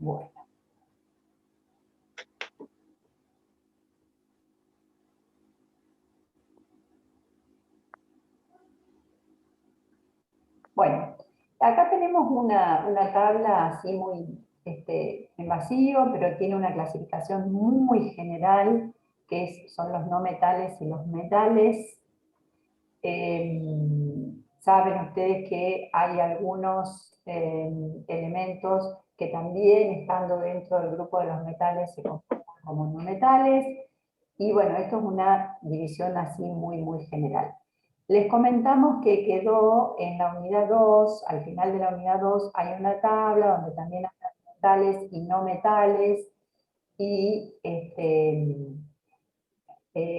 Bueno. Bueno, acá tenemos una tabla así muy en vacío, pero tiene una clasificación muy general, son los no metales y los metales. Saben ustedes que hay algunos elementos que también, estando dentro del grupo de los metales, se conforman como no metales. Y bueno, esto es una división así muy general. Les comentamos que quedó en la unidad 2, al final de la unidad 2 hay una tabla donde también hay metales y no metales, y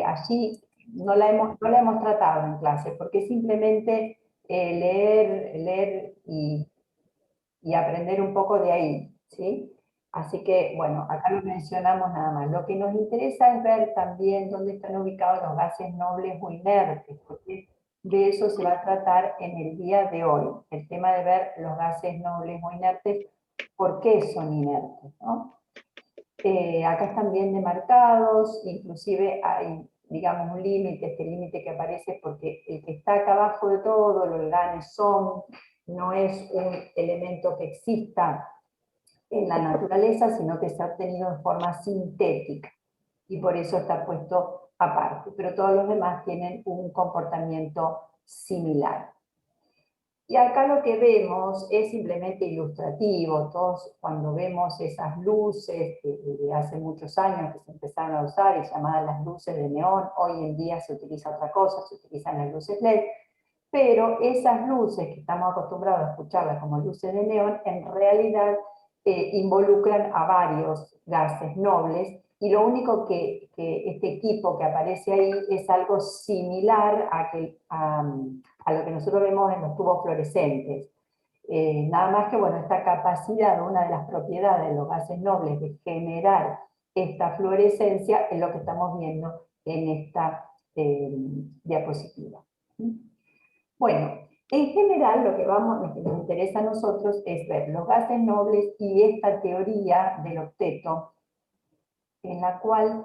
allí no la hemos tratado en clase, porque simplemente leer y aprender un poco de ahí, ¿sí? Así que, bueno, acá lo mencionamos nada más. Lo que nos interesa es ver también dónde están ubicados los gases nobles o inertes, porque de eso se va a tratar en el día de hoy. El tema de ver los gases nobles o inertes, ¿por qué son inertes, ¿no? Acá están bien demarcados, inclusive hay, digamos, un límite, este límite que aparece porque el que está acá abajo de todo, los ganes son, no es un elemento que exista en la naturaleza, sino que se ha obtenido en forma sintética, y por eso está puesto aparte, pero todos los demás tienen un comportamiento similar. Y acá lo que vemos es simplemente ilustrativo. Todos cuando vemos esas luces que de hace muchos años que se empezaron a usar y llamadas las luces de neón, hoy en día se utiliza otra cosa, se utilizan las luces LED, pero esas luces que estamos acostumbrados a escucharlas como luces de neón, en realidad involucran a varios gases nobles, y lo único que este equipo que aparece ahí es algo similar a lo que nosotros vemos en los tubos fluorescentes. Nada más que, bueno, esta capacidad, una de las propiedades de los gases nobles de generar esta fluorescencia es lo que estamos viendo en esta diapositiva. Bueno, en general lo que nos interesa a nosotros es ver los gases nobles y esta teoría del octeto, en la cual,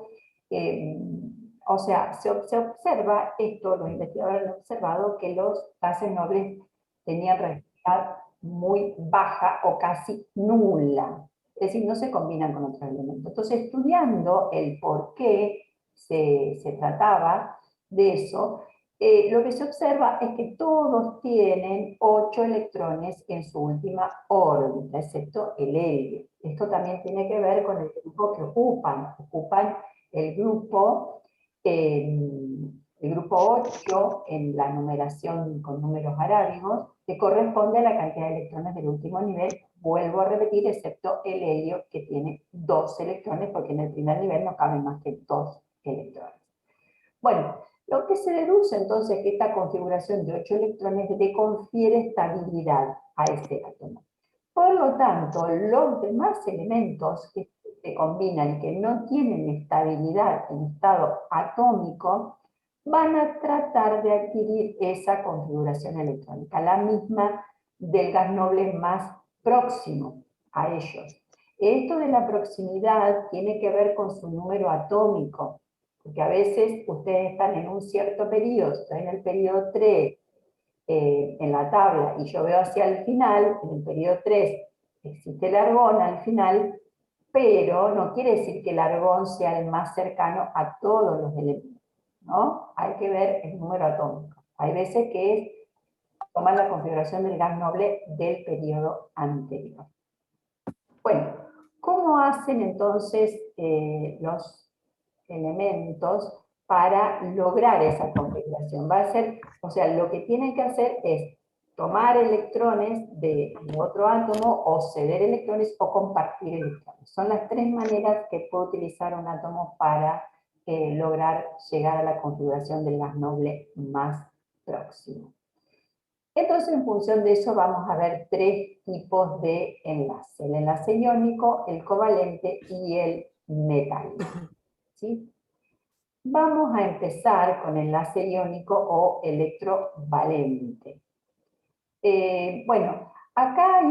o sea, se observa esto, los investigadores han observado que los gases nobles tenían reactividad muy baja o casi nula, es decir, no se combinan con otros elementos. Entonces, estudiando el por qué se trataba de eso, lo que se observa es que todos tienen 8 electrones en su última órbita, excepto el helio. Esto también tiene que ver con el grupo que ocupan. Ocupan el grupo 8 en la numeración con números arábigos, que corresponde a la cantidad de electrones del último nivel. Vuelvo a repetir, excepto el helio, que tiene 2 electrones, porque en el primer nivel no caben más que 2 electrones. Bueno, lo que se deduce entonces es que esta configuración de 8 electrones le confiere estabilidad a este átomo. Por lo tanto, los demás elementos que se combinan y que no tienen estabilidad en estado atómico van a tratar de adquirir esa configuración electrónica, la misma del gas noble más próximo a ellos. Esto de la proximidad tiene que ver con su número atómico, porque a veces ustedes están en un cierto periodo, están en el periodo 3, en la tabla, y yo veo hacia el final, en el periodo 3, existe el argón al final, pero no quiere decir que el argón sea el más cercano a todos los elementos, ¿no? Hay que ver el número atómico. Hay veces que es tomar la configuración del gas noble del periodo anterior. Bueno, ¿cómo hacen entonces los elementos para lograr esa configuración? Va a ser, o sea, lo que tienen que hacer es tomar electrones de otro átomo, o ceder electrones, o compartir electrones. Son las 3 maneras que puede utilizar un átomo para lograr llegar a la configuración del gas noble más próximo. Entonces, en función de eso, vamos a ver 3 tipos de enlace: el enlace iónico, el covalente y el metálico, ¿sí? Vamos a empezar con el enlace iónico o electrovalente. Bueno, acá hay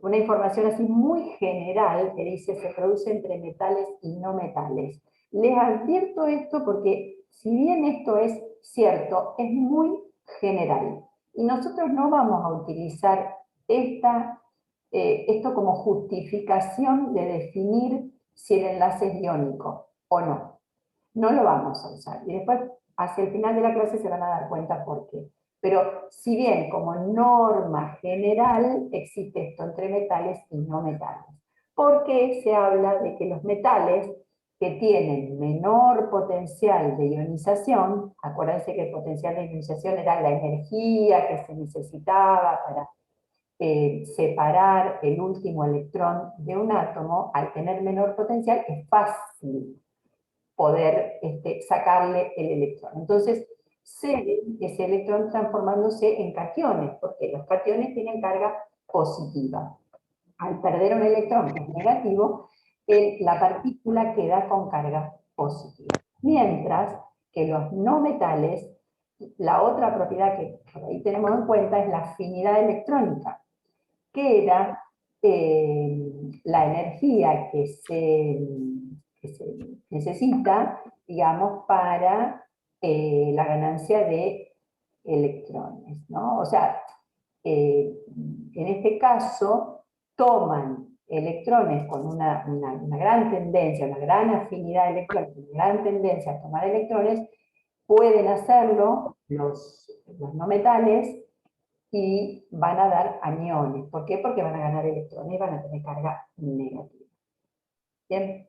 una información así muy general que dice se produce entre metales y no metales. Les advierto esto porque si bien esto es cierto, es muy general. Y nosotros no vamos a utilizar esto como justificación de definir si el enlace es iónico o no. No lo vamos a usar. Y después, hacia el final de la clase, se van a dar cuenta por qué. Pero si bien como norma general existe esto entre metales y no metales. Porque se habla de que los metales que tienen menor potencial de ionización, acuérdense que el potencial de ionización era la energía que se necesitaba para separar el último electrón de un átomo, al tener menor potencial es fácil poder sacarle el electrón. Entonces, cede ese electrón transformándose en cationes, porque los cationes tienen carga positiva. Al perder un electrón que es negativo, la partícula queda con carga positiva. Mientras que los no metales, la otra propiedad que por ahí tenemos en cuenta es la afinidad electrónica, que era la energía que se necesita, digamos, para la ganancia de electrones, ¿no? O sea, en este caso, toman electrones con una gran tendencia, una gran afinidad electrónica, una gran tendencia a tomar electrones, pueden hacerlo los no metales y van a dar aniones. ¿Por qué? Porque van a ganar electrones y van a tener carga negativa. Bien.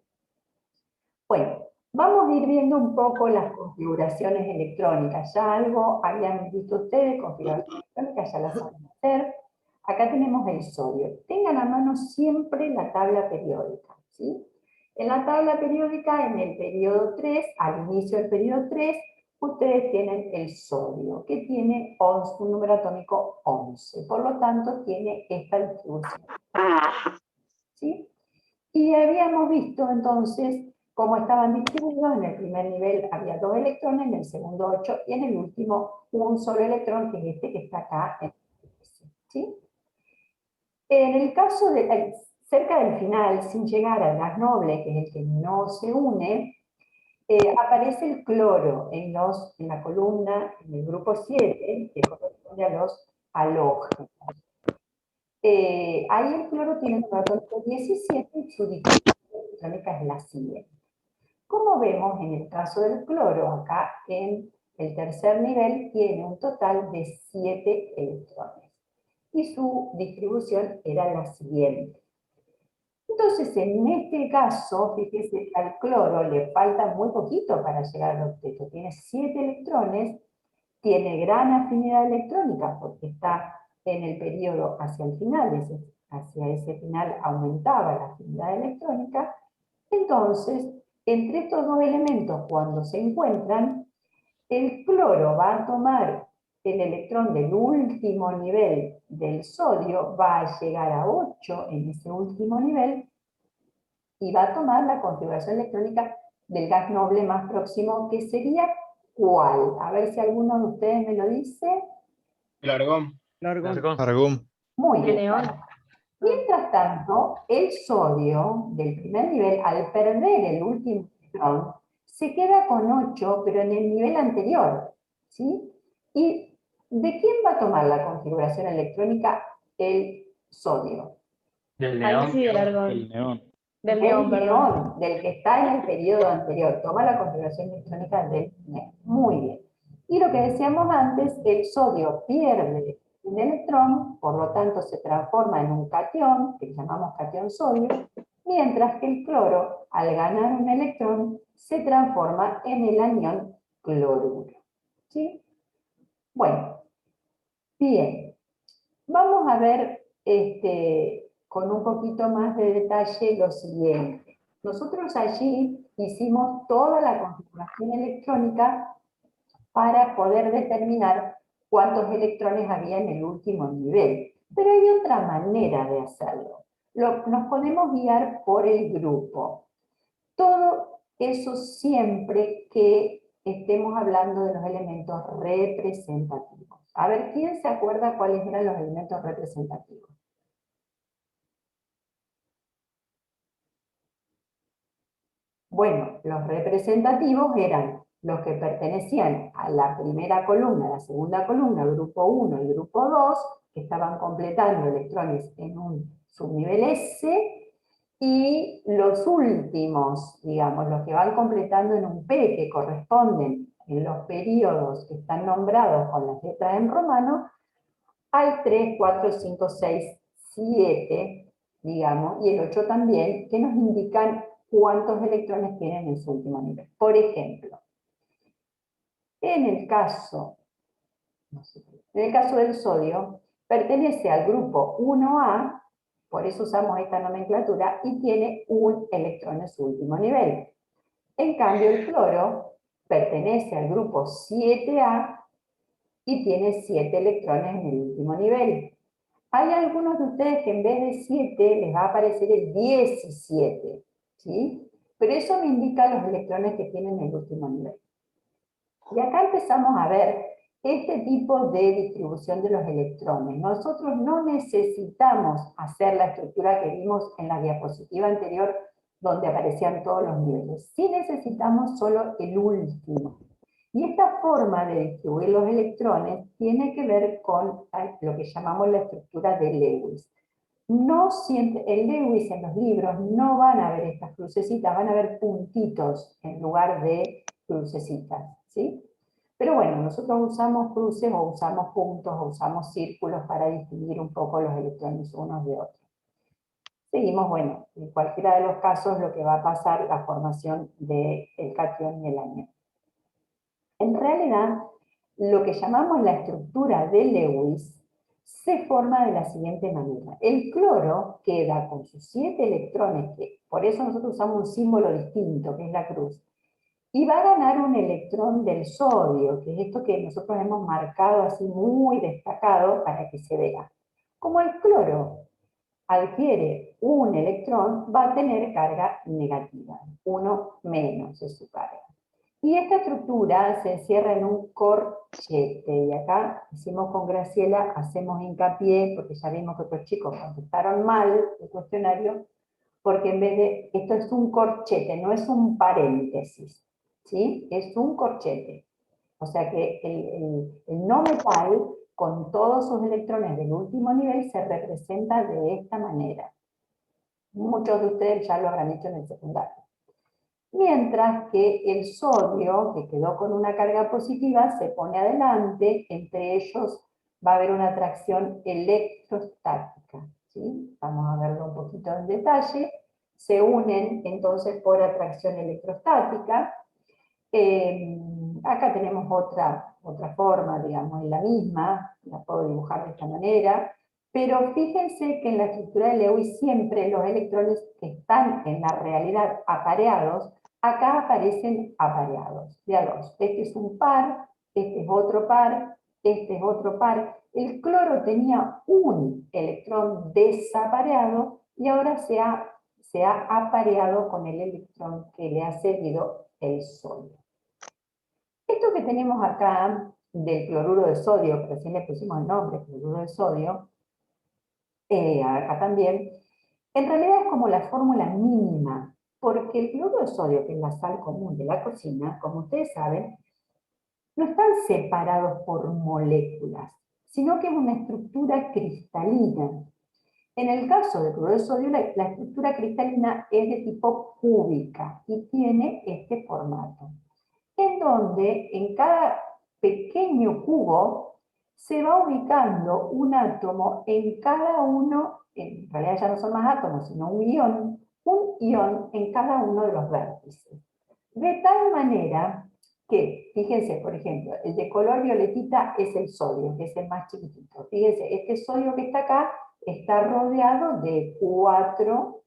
Bueno, vamos a ir viendo un poco las configuraciones electrónicas. Ya algo habían visto ustedes, configuraciones electrónicas, ya las saben hacer. Acá tenemos el sodio. Tengan a mano siempre la tabla periódica, ¿sí? En la tabla periódica, en el periodo 3, al inicio del periodo 3, ustedes tienen el sodio, que tiene 11, un número atómico 11. Por lo tanto, tiene esta distribución. ¿Sí? Y habíamos visto entonces cómo estaban distribuidos. En el primer nivel había 2 electrones, en el segundo 8, y en el último un solo electrón, que es este que está acá. ¿Sí? En el caso de cerca del final, sin llegar al gas noble, que es el que no se une, aparece el cloro en la columna, en el grupo 7, que corresponde a los halógenos. Ahí el cloro tiene un atómico 17 y su distribución electrónica es la siguiente. Como vemos en el caso del cloro, acá en el tercer nivel tiene un total de 7 electrones. Y su distribución era la siguiente. Entonces, en este caso, fíjese que al cloro le falta muy poquito para llegar al octeto. Tiene 7 electrones, tiene gran afinidad electrónica porque está en el periodo hacia el final, hacia ese final aumentaba la afinidad electrónica. Entonces, entre estos dos elementos, cuando se encuentran, el cloro va a tomar el electrón del último nivel del sodio, va a llegar a 8 en ese último nivel, y va a tomar la configuración electrónica del gas noble más próximo, que sería ¿cuál? A ver si alguno de ustedes me lo dice. El argón. Largón. Argón. Muy El bien. neón. Mientras tanto, el sodio del primer nivel, al perder el último electrón, se queda con 8, pero en el nivel anterior. ¿Sí? ¿Y de quién va a tomar la configuración electrónica el sodio? Del Ahí neón. sí, del argón. El neón. Del Del neón, perdón. neón, del que está en el periodo anterior. Toma la configuración electrónica del neón. Muy bien. Y lo que decíamos antes, el sodio pierde un electrón, por lo tanto se transforma en un catión, que llamamos catión sodio, mientras que el cloro, al ganar un electrón, se transforma en el anión cloruro. ¿Sí? Bueno, bien. Vamos a ver con un poquito más de detalle lo siguiente. Nosotros allí hicimos toda la configuración electrónica para poder determinar cuántos electrones había en el último nivel. Pero hay otra manera de hacerlo. Nos podemos guiar por el grupo. Todo eso siempre que estemos hablando de los elementos representativos. A ver, ¿quién se acuerda cuáles eran los elementos representativos? Bueno, los representativos eran los que pertenecían a la primera columna, a la segunda columna, grupo 1 y grupo 2, que estaban completando electrones en un subnivel S, y los últimos, digamos, los que van completando en un P, que corresponden en los periodos que están nombrados con las letras en romano, al 3, 4, 5, 6, 7, digamos, y el 8 también, que nos indican cuántos electrones tienen en su último nivel. Por ejemplo, en el caso, en el caso del sodio, pertenece al grupo 1A, por eso usamos esta nomenclatura, y tiene un electrón en su último nivel. En cambio, el cloro pertenece al grupo 7A y tiene 7 electrones en el último nivel. Hay algunos de ustedes que en vez de 7 les va a aparecer el 17, ¿sí? Pero eso me indica los electrones que tienen el último nivel. Y acá empezamos a ver este tipo de distribución de los electrones. Nosotros no necesitamos hacer la estructura que vimos en la diapositiva anterior, donde aparecían todos los niveles. Sí necesitamos solo el último. Y esta forma de distribuir los electrones tiene que ver con lo que llamamos la estructura de Lewis. No siempre, en Lewis, en los libros, no van a ver estas crucecitas, van a ver puntitos en lugar de crucecitas, ¿sí? Pero bueno, nosotros usamos cruces o usamos puntos o usamos círculos para distinguir un poco los electrones unos de otros. Seguimos, bueno, en cualquiera de los casos lo que va a pasar la formación del catión y el anión. En realidad, lo que llamamos la estructura de Lewis se forma de la siguiente manera. El cloro queda con sus 7 electrones, que por eso nosotros usamos un símbolo distinto, que es la cruz, y va a ganar un electrón del sodio, que es esto que nosotros hemos marcado así muy destacado para que se vea. Como el cloro adquiere un electrón, va a tener carga negativa, uno menos de su carga. Y esta estructura se encierra en un corchete, y acá decimos con Graciela, hacemos hincapié, porque ya vimos que otros chicos contestaron mal el cuestionario, porque en vez de, esto es un corchete, no es un paréntesis, ¿sí? Es un corchete. O sea que el no metal, con todos sus electrones del último nivel, se representa de esta manera. Muchos de ustedes ya lo habrán hecho en el secundario. Mientras que el sodio, que quedó con una carga positiva, se pone adelante, entre ellos va a haber una atracción electrostática, ¿sí? Vamos a verlo un poquito en detalle. Se unen entonces por atracción electrostática. Acá tenemos otra forma, digamos, es la misma, la puedo dibujar de esta manera, pero fíjense que en la estructura de Lewis siempre los electrones que están en la realidad apareados, acá aparecen apareados, de a dos. Este es un par, este es otro par, este es otro par. El cloro tenía un electrón desapareado y ahora se ha apareado con el electrón que le ha cedido el sodio. Esto que tenemos acá del cloruro de sodio, que recién le pusimos el nombre, cloruro de sodio, acá también, en realidad es como la fórmula mínima, porque el cloruro de sodio, que es la sal común de la cocina, como ustedes saben, no están separados por moléculas, sino que es una estructura cristalina. En el caso del cloruro de sodio, la estructura cristalina es de tipo cúbica y tiene este formato, en donde en cada pequeño cubo se va ubicando un átomo en cada uno, en realidad ya no son más átomos, sino un ion en cada uno de los vértices. De tal manera que, fíjense, por ejemplo, el de color violetita es el sodio, que es el más chiquitito. Fíjense, este sodio que está acá está rodeado de 4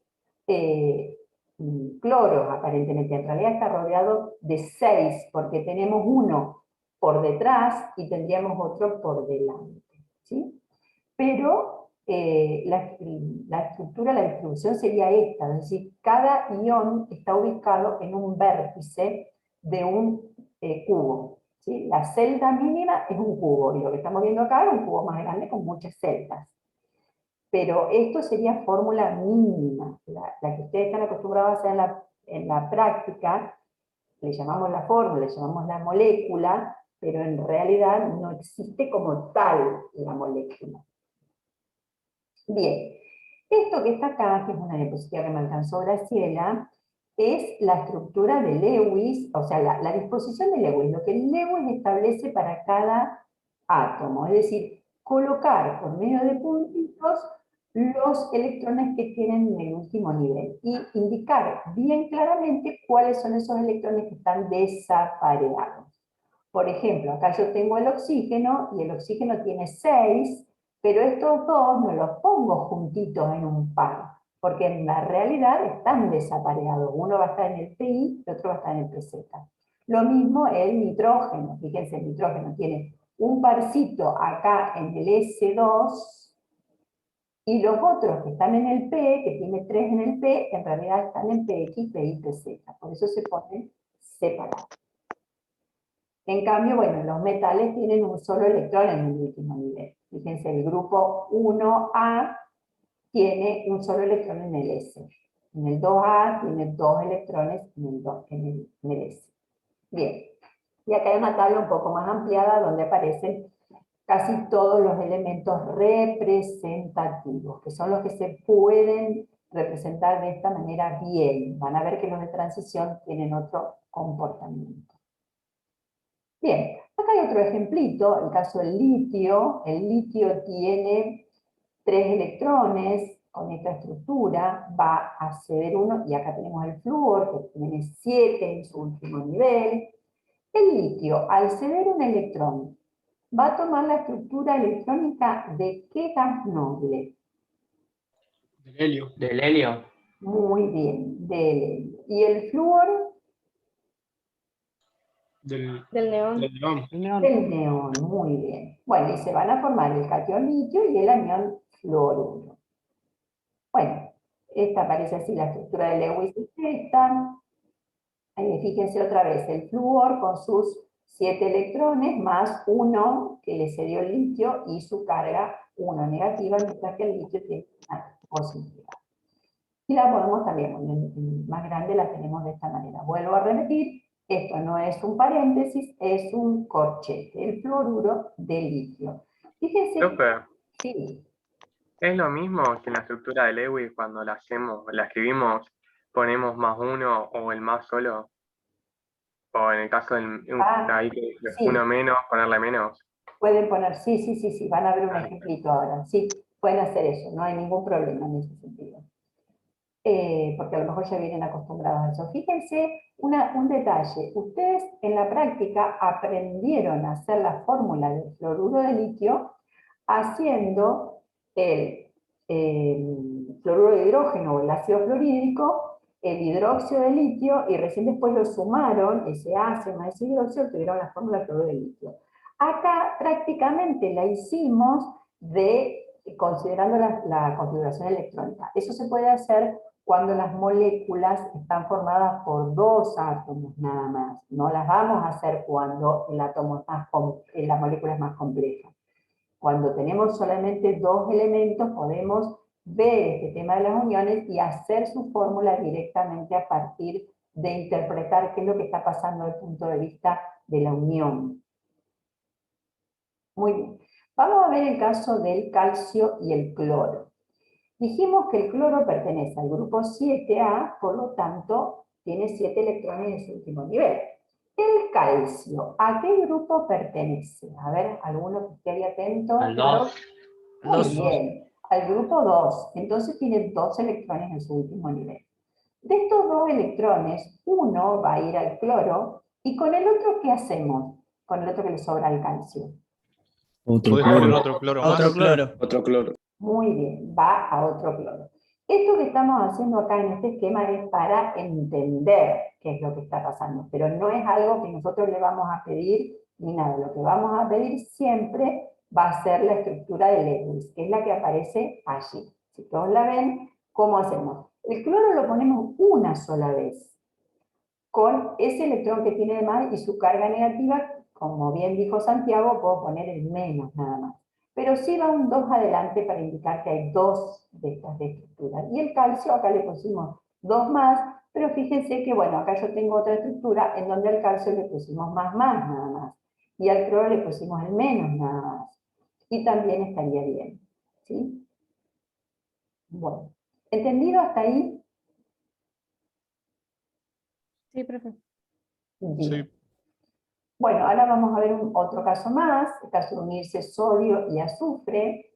cloros, aparentemente. En realidad está rodeado de 6, porque tenemos uno por detrás y tendríamos otro por delante, ¿sí? Pero la estructura, la distribución sería esta, es decir, cada ion está ubicado en un vértice de un cubo, ¿sí? La celda mínima es un cubo, y lo que estamos viendo acá es un cubo más grande con muchas celdas. Pero esto sería fórmula mínima, la que ustedes están acostumbrados a hacer en la práctica le llamamos la fórmula, le llamamos la molécula, pero en realidad no existe como tal la molécula. Bien, esto que está acá, que es una diapositiva que me alcanzó Graciela, es la estructura de Lewis, o sea, la disposición de Lewis, lo que Lewis establece para cada átomo, es decir, colocar por medio de puntitos los electrones que tienen en el último nivel y indicar bien claramente cuáles son esos electrones que están desapareados. Por ejemplo, acá yo tengo el oxígeno y el oxígeno tiene 6, pero estos dos me los pongo juntitos en un par, porque en la realidad están desapareados. Uno va a estar en el PI y otro va a estar en el PZ. Lo mismo el nitrógeno. Fíjense, el nitrógeno tiene un parcito acá en el S2, y los otros que están en el P, que tiene 3 en el P, en realidad están en PX, PY, PZ. Por eso se ponen separados. En cambio, bueno, los metales tienen un solo electrón en el último nivel. Fíjense, el grupo 1A tiene un solo electrón en el S. En el 2A tiene 2 electrones en el S. Bien. Y acá hay una tabla un poco más ampliada donde aparecen casi todos los elementos representativos, que son los que se pueden representar de esta manera bien. Van a ver que los de transición tienen otro comportamiento. Bien, acá hay otro ejemplito, el caso del litio. El litio tiene 3 electrones con esta estructura, va a ceder uno, y acá tenemos el flúor, que tiene 7 en su último nivel. El litio, al ceder un electrón, va a tomar la estructura electrónica de ¿qué gas noble? Del helio. Del helio. Muy bien, del helio. ¿Y el flúor? Del Del neón. neón. Del neón, muy bien. Bueno, y se van a formar el catión litio y el anión fluoruro. Bueno, esta parece así la estructura de Lewis y esta. Fíjense otra vez, el flúor con sus 7 electrones más 1 que le cedió el litio y su carga 1 negativa, mientras que el litio tiene una positiva. Y la podemos también, más grande la tenemos de esta manera. Vuelvo a repetir, esto no es un paréntesis, es un corchete, el fluoruro de litio. Fíjense, Profe, sí, es lo mismo que en la estructura de Lewis cuando la hacemos, la escribimos, ponemos +1 o el más solo. O en el caso del ahí que sí, uno menos, ponerle menos. pueden poner, sí, van a ver un ejemplito ahora, sí, pueden hacer eso, no hay ningún problema en ese sentido. Porque a lo mejor ya vienen acostumbrados a eso. Fíjense un detalle, ustedes en la práctica aprendieron a hacer la fórmula del fluoruro de litio haciendo el fluoruro de hidrógeno o el ácido fluorhídrico, el hidróxido de litio, y recién después lo sumaron, ese ácido más ese hidróxido, tuvieron la fórmula del fluoruro de litio. Acá prácticamente la hicimos considerando la configuración electrónica. Eso se puede hacer cuando las moléculas están formadas por 2 átomos nada más. No las vamos a hacer cuando la molécula es más compleja. Cuando tenemos solamente 2 elementos, podemos ver este tema de las uniones y hacer su fórmula directamente a partir de interpretar qué es lo que está pasando desde el punto de vista de la unión. Muy bien. Vamos a ver el caso del calcio y el cloro. Dijimos que el cloro pertenece al grupo 7A, por lo tanto, tiene 7 electrones en su último nivel. El calcio, ¿a qué grupo pertenece? A ver, ¿alguno que esté ahí atento? Al 2. Muy bien, al grupo 2. Entonces tiene 2 electrones en su último nivel. De estos 2 electrones, uno va a ir al cloro, y con el otro, ¿qué hacemos? Con el otro que le sobra al calcio. Podés poner otro cloro más. Otro cloro. Muy bien, va a otro cloro. Esto que estamos haciendo acá en este esquema es para entender qué es lo que está pasando, pero no es algo que nosotros le vamos a pedir ni nada. Lo que vamos a pedir siempre va a ser la estructura de Lewis, que es la que aparece allí. Si todos la ven, ¿cómo hacemos? El cloro lo ponemos una sola vez, con ese electrón que tiene de más y su carga negativa, como bien dijo Santiago, puedo poner el menos nada más. Pero sí va un 2 adelante para indicar que hay 2 de estas de estructura. Y el calcio, acá le pusimos 2 más, Pero fíjense que, bueno, acá yo tengo otra estructura en donde al calcio le pusimos más nada más. Y al cloro le pusimos el menos nada más. Y también estaría bien, ¿sí? Bueno, ¿entendido hasta ahí? Sí, profe. Bien. Sí. Bueno, ahora vamos a ver otro caso más, el caso de unirse sodio y azufre.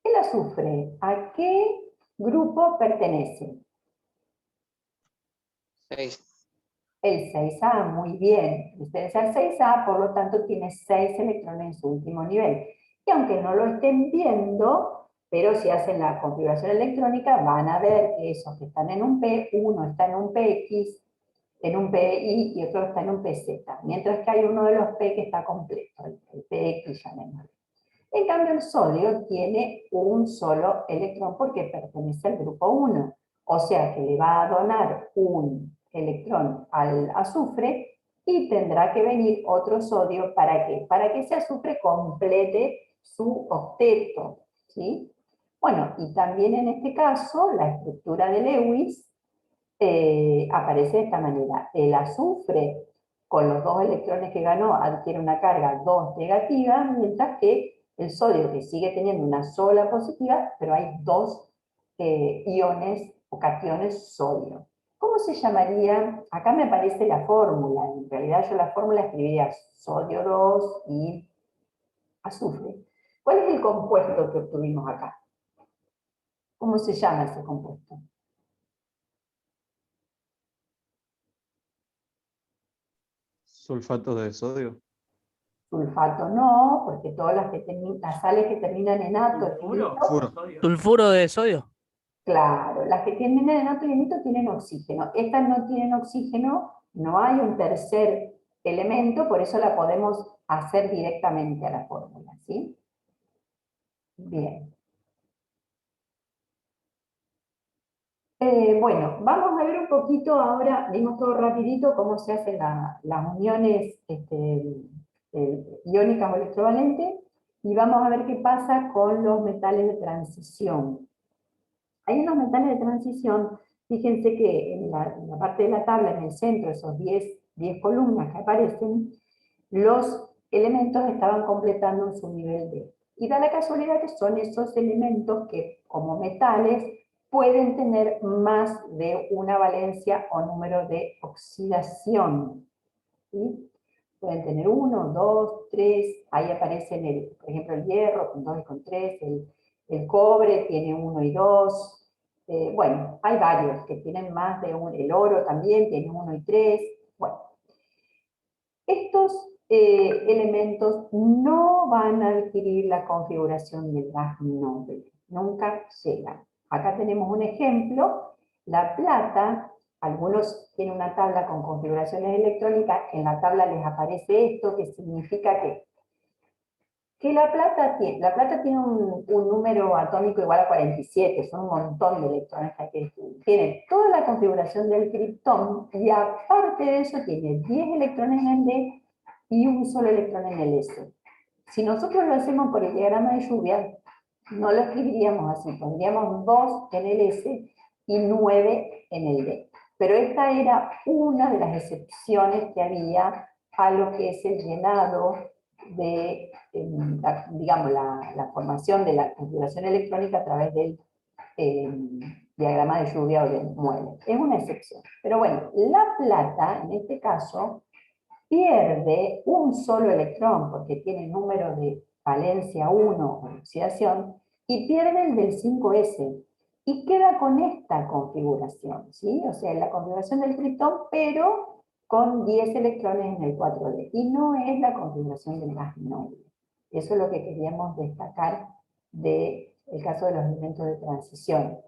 El azufre, ¿a qué grupo pertenece? 6. El 6A, muy bien. Ustedes al 6A, por lo tanto, tiene 6 electrones en su último nivel. Y aunque no lo estén viendo, pero si hacen la configuración electrónica, van a ver que esos que están en un P, uno está en un PX, en un PI y otro está en un PZ. Mientras que hay uno de los P que está completo, el PX llamémoslo. En cambio, el sodio tiene un solo electrón porque pertenece al grupo 1. O sea que le va a donar un electrón al azufre y tendrá que venir otro sodio. ¿Para qué? Para que ese azufre complete su octeto, ¿sí? Bueno, y también en este caso, la estructura de Lewis aparece de esta manera. El azufre, con los 2 electrones que ganó, adquiere una carga 2 negativa, mientras que el sodio, que sigue teniendo una sola positiva, pero hay 2 iones o cationes sodio. ¿Cómo se llamaría? Acá me aparece la fórmula. En realidad yo la fórmula escribiría sodio 2 y azufre. ¿Cuál es el compuesto que obtuvimos acá? ¿Cómo se llama ese compuesto? Sulfato de sodio. Sulfato no, porque todas las sales que terminan en ato y nito, Sulfuro de sodio. claro, las que terminan en ato y nito tienen oxígeno. Estas no tienen oxígeno, no hay un tercer elemento, por eso la podemos hacer directamente a la fórmula, ¿sí? Bien. Bueno, vamos a ver un poquito ahora, vimos todo rapidito cómo se hacen las uniones iónicas o electrovalentes, y vamos a ver qué pasa con los metales de transición. Ahí en los metales de transición, fíjense que en la parte de la tabla, en el centro, esos 10 columnas que aparecen, los elementos estaban completando en su nivel D. Y da la casualidad que son esos elementos que, como metales, pueden tener más de una valencia o número de oxidación, ¿sí? Pueden tener 1, 2, 3, ahí aparecen, por ejemplo, el hierro con 2 y con 3, el cobre tiene 1 y 2, bueno, hay varios que tienen más de uno, el oro también tiene 1 y 3, bueno. Estos elementos no van a adquirir la configuración del gas noble, nunca llegan. Acá tenemos un ejemplo, la plata, algunos tienen una tabla con configuraciones electrónicas, en la tabla les aparece esto, que significa que la plata tiene un número atómico igual a 47, son un montón de electrones que hay que descubrir. Tiene toda la configuración del criptón y aparte de eso tiene 10 electrones en el D y un solo electrón en el S. Si nosotros lo hacemos por el diagrama de lluvia, no lo escribiríamos así, pondríamos 2 en el S y 9 en el D. Pero esta era una de las excepciones que había a lo que es el llenado de, digamos, la formación de la configuración electrónica a través del diagrama de lluvia o de muelle. Es una excepción. Pero bueno, la plata, en este caso, pierde un solo electrón porque tiene número de valencia 1 o oxidación, y pierde el del 5S. Y queda con esta configuración, ¿sí? O sea, la configuración del criptón, pero con 10 electrones en el 4D. Y no es la configuración del gas noble. Eso es lo que queríamos destacar del caso de los elementos de transición.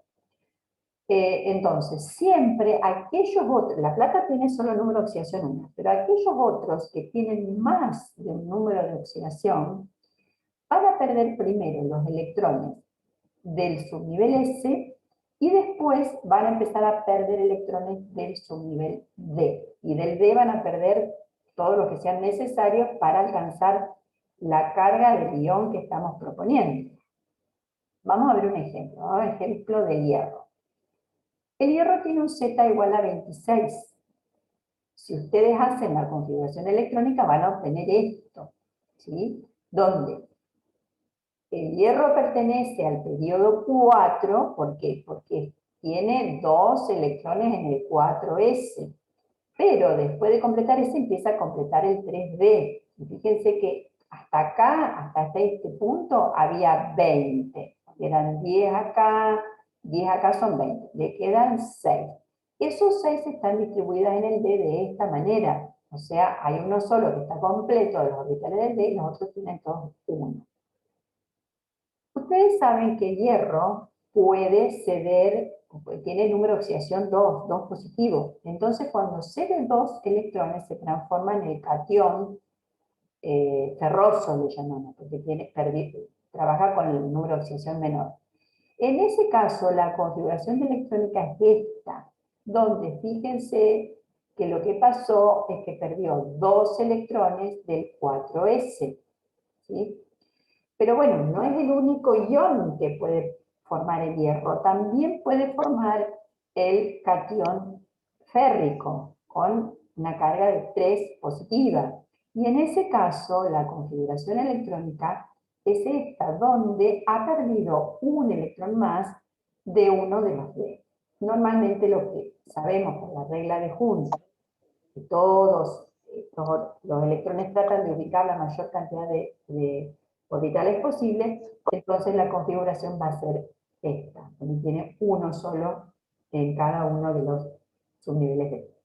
Entonces, siempre aquellos otros, la plata tiene solo número de oxidación 1, pero aquellos otros que tienen más de un número de oxidación van a perder primero los electrones del subnivel S y después van a empezar a perder electrones del subnivel D. Y del D van a perder todo lo que sean necesarios para alcanzar la carga del ion que estamos proponiendo. Vamos a ver un ejemplo, un ejemplo del hierro. El hierro tiene un Z igual a 26. Si ustedes hacen la configuración electrónica van a obtener esto, ¿sí? Donde el hierro pertenece al periodo 4, ¿por qué? Porque tiene 2 electrones en el 4s, pero después de completar ese empieza a completar el 3d. Y fíjense que hasta acá, hasta este punto, había 20. Eran 10 acá son 20. Le quedan 6. Esos 6 están distribuidos en el D de esta manera. O sea, hay uno solo que está completo de los orbitales del D y los otros tienen todos 1. Ustedes saben que el hierro puede ceder, tiene número de oxidación 2, 2 positivo. Entonces, cuando cede 2 electrones, se transforma en el catión ferroso, le llamamos, porque trabaja con el número de oxidación menor. En ese caso, la configuración de electrónica es esta, donde fíjense que lo que pasó es que perdió 2 electrones del 4s, ¿sí? Pero bueno, no es el único ion que puede formar el hierro, también puede formar el catión férrico con una carga de 3 positiva. Y en ese caso, la configuración electrónica es esta, donde ha perdido un electrón más de uno de los D. Normalmente lo que sabemos por la regla de Hund, que todos los electrones tratan de ubicar la mayor cantidad de orbitales posibles, entonces la configuración va a ser esta, donde tiene uno solo en cada uno de los subniveles de.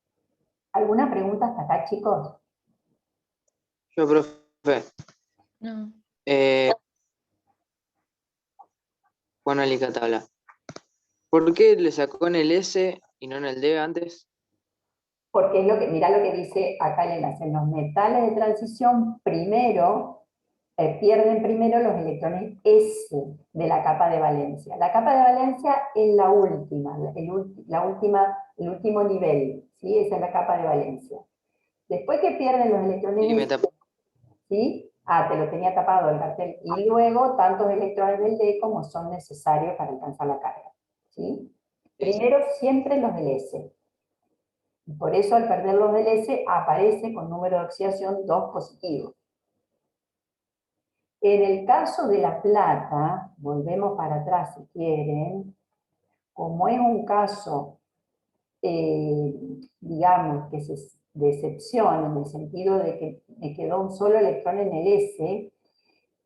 ¿Alguna pregunta hasta acá, chicos? Yo, profe. No. Juan Alicatabla. ¿Por qué le sacó en el S y no en el D antes? Porque es lo que, mirá lo que dice acá el enlace. En los metales de transición, pierden primero los electrones S de la capa de valencia. La capa de valencia es la última, el último nivel, ¿sí? Esa es la capa de valencia. Después que pierden los electrones Y me S, tapó. ¿sí? Te lo tenía tapado el cartel. Y luego tantos electrones del D como son necesarios para alcanzar la carga, ¿sí? Primero siempre los del S. Por eso al perder los del S aparece con número de oxidación 2 positivo. En el caso de la plata, volvemos para atrás si quieren, como es un caso, digamos, que de excepción, en el sentido de que me quedó un solo electrón en el S,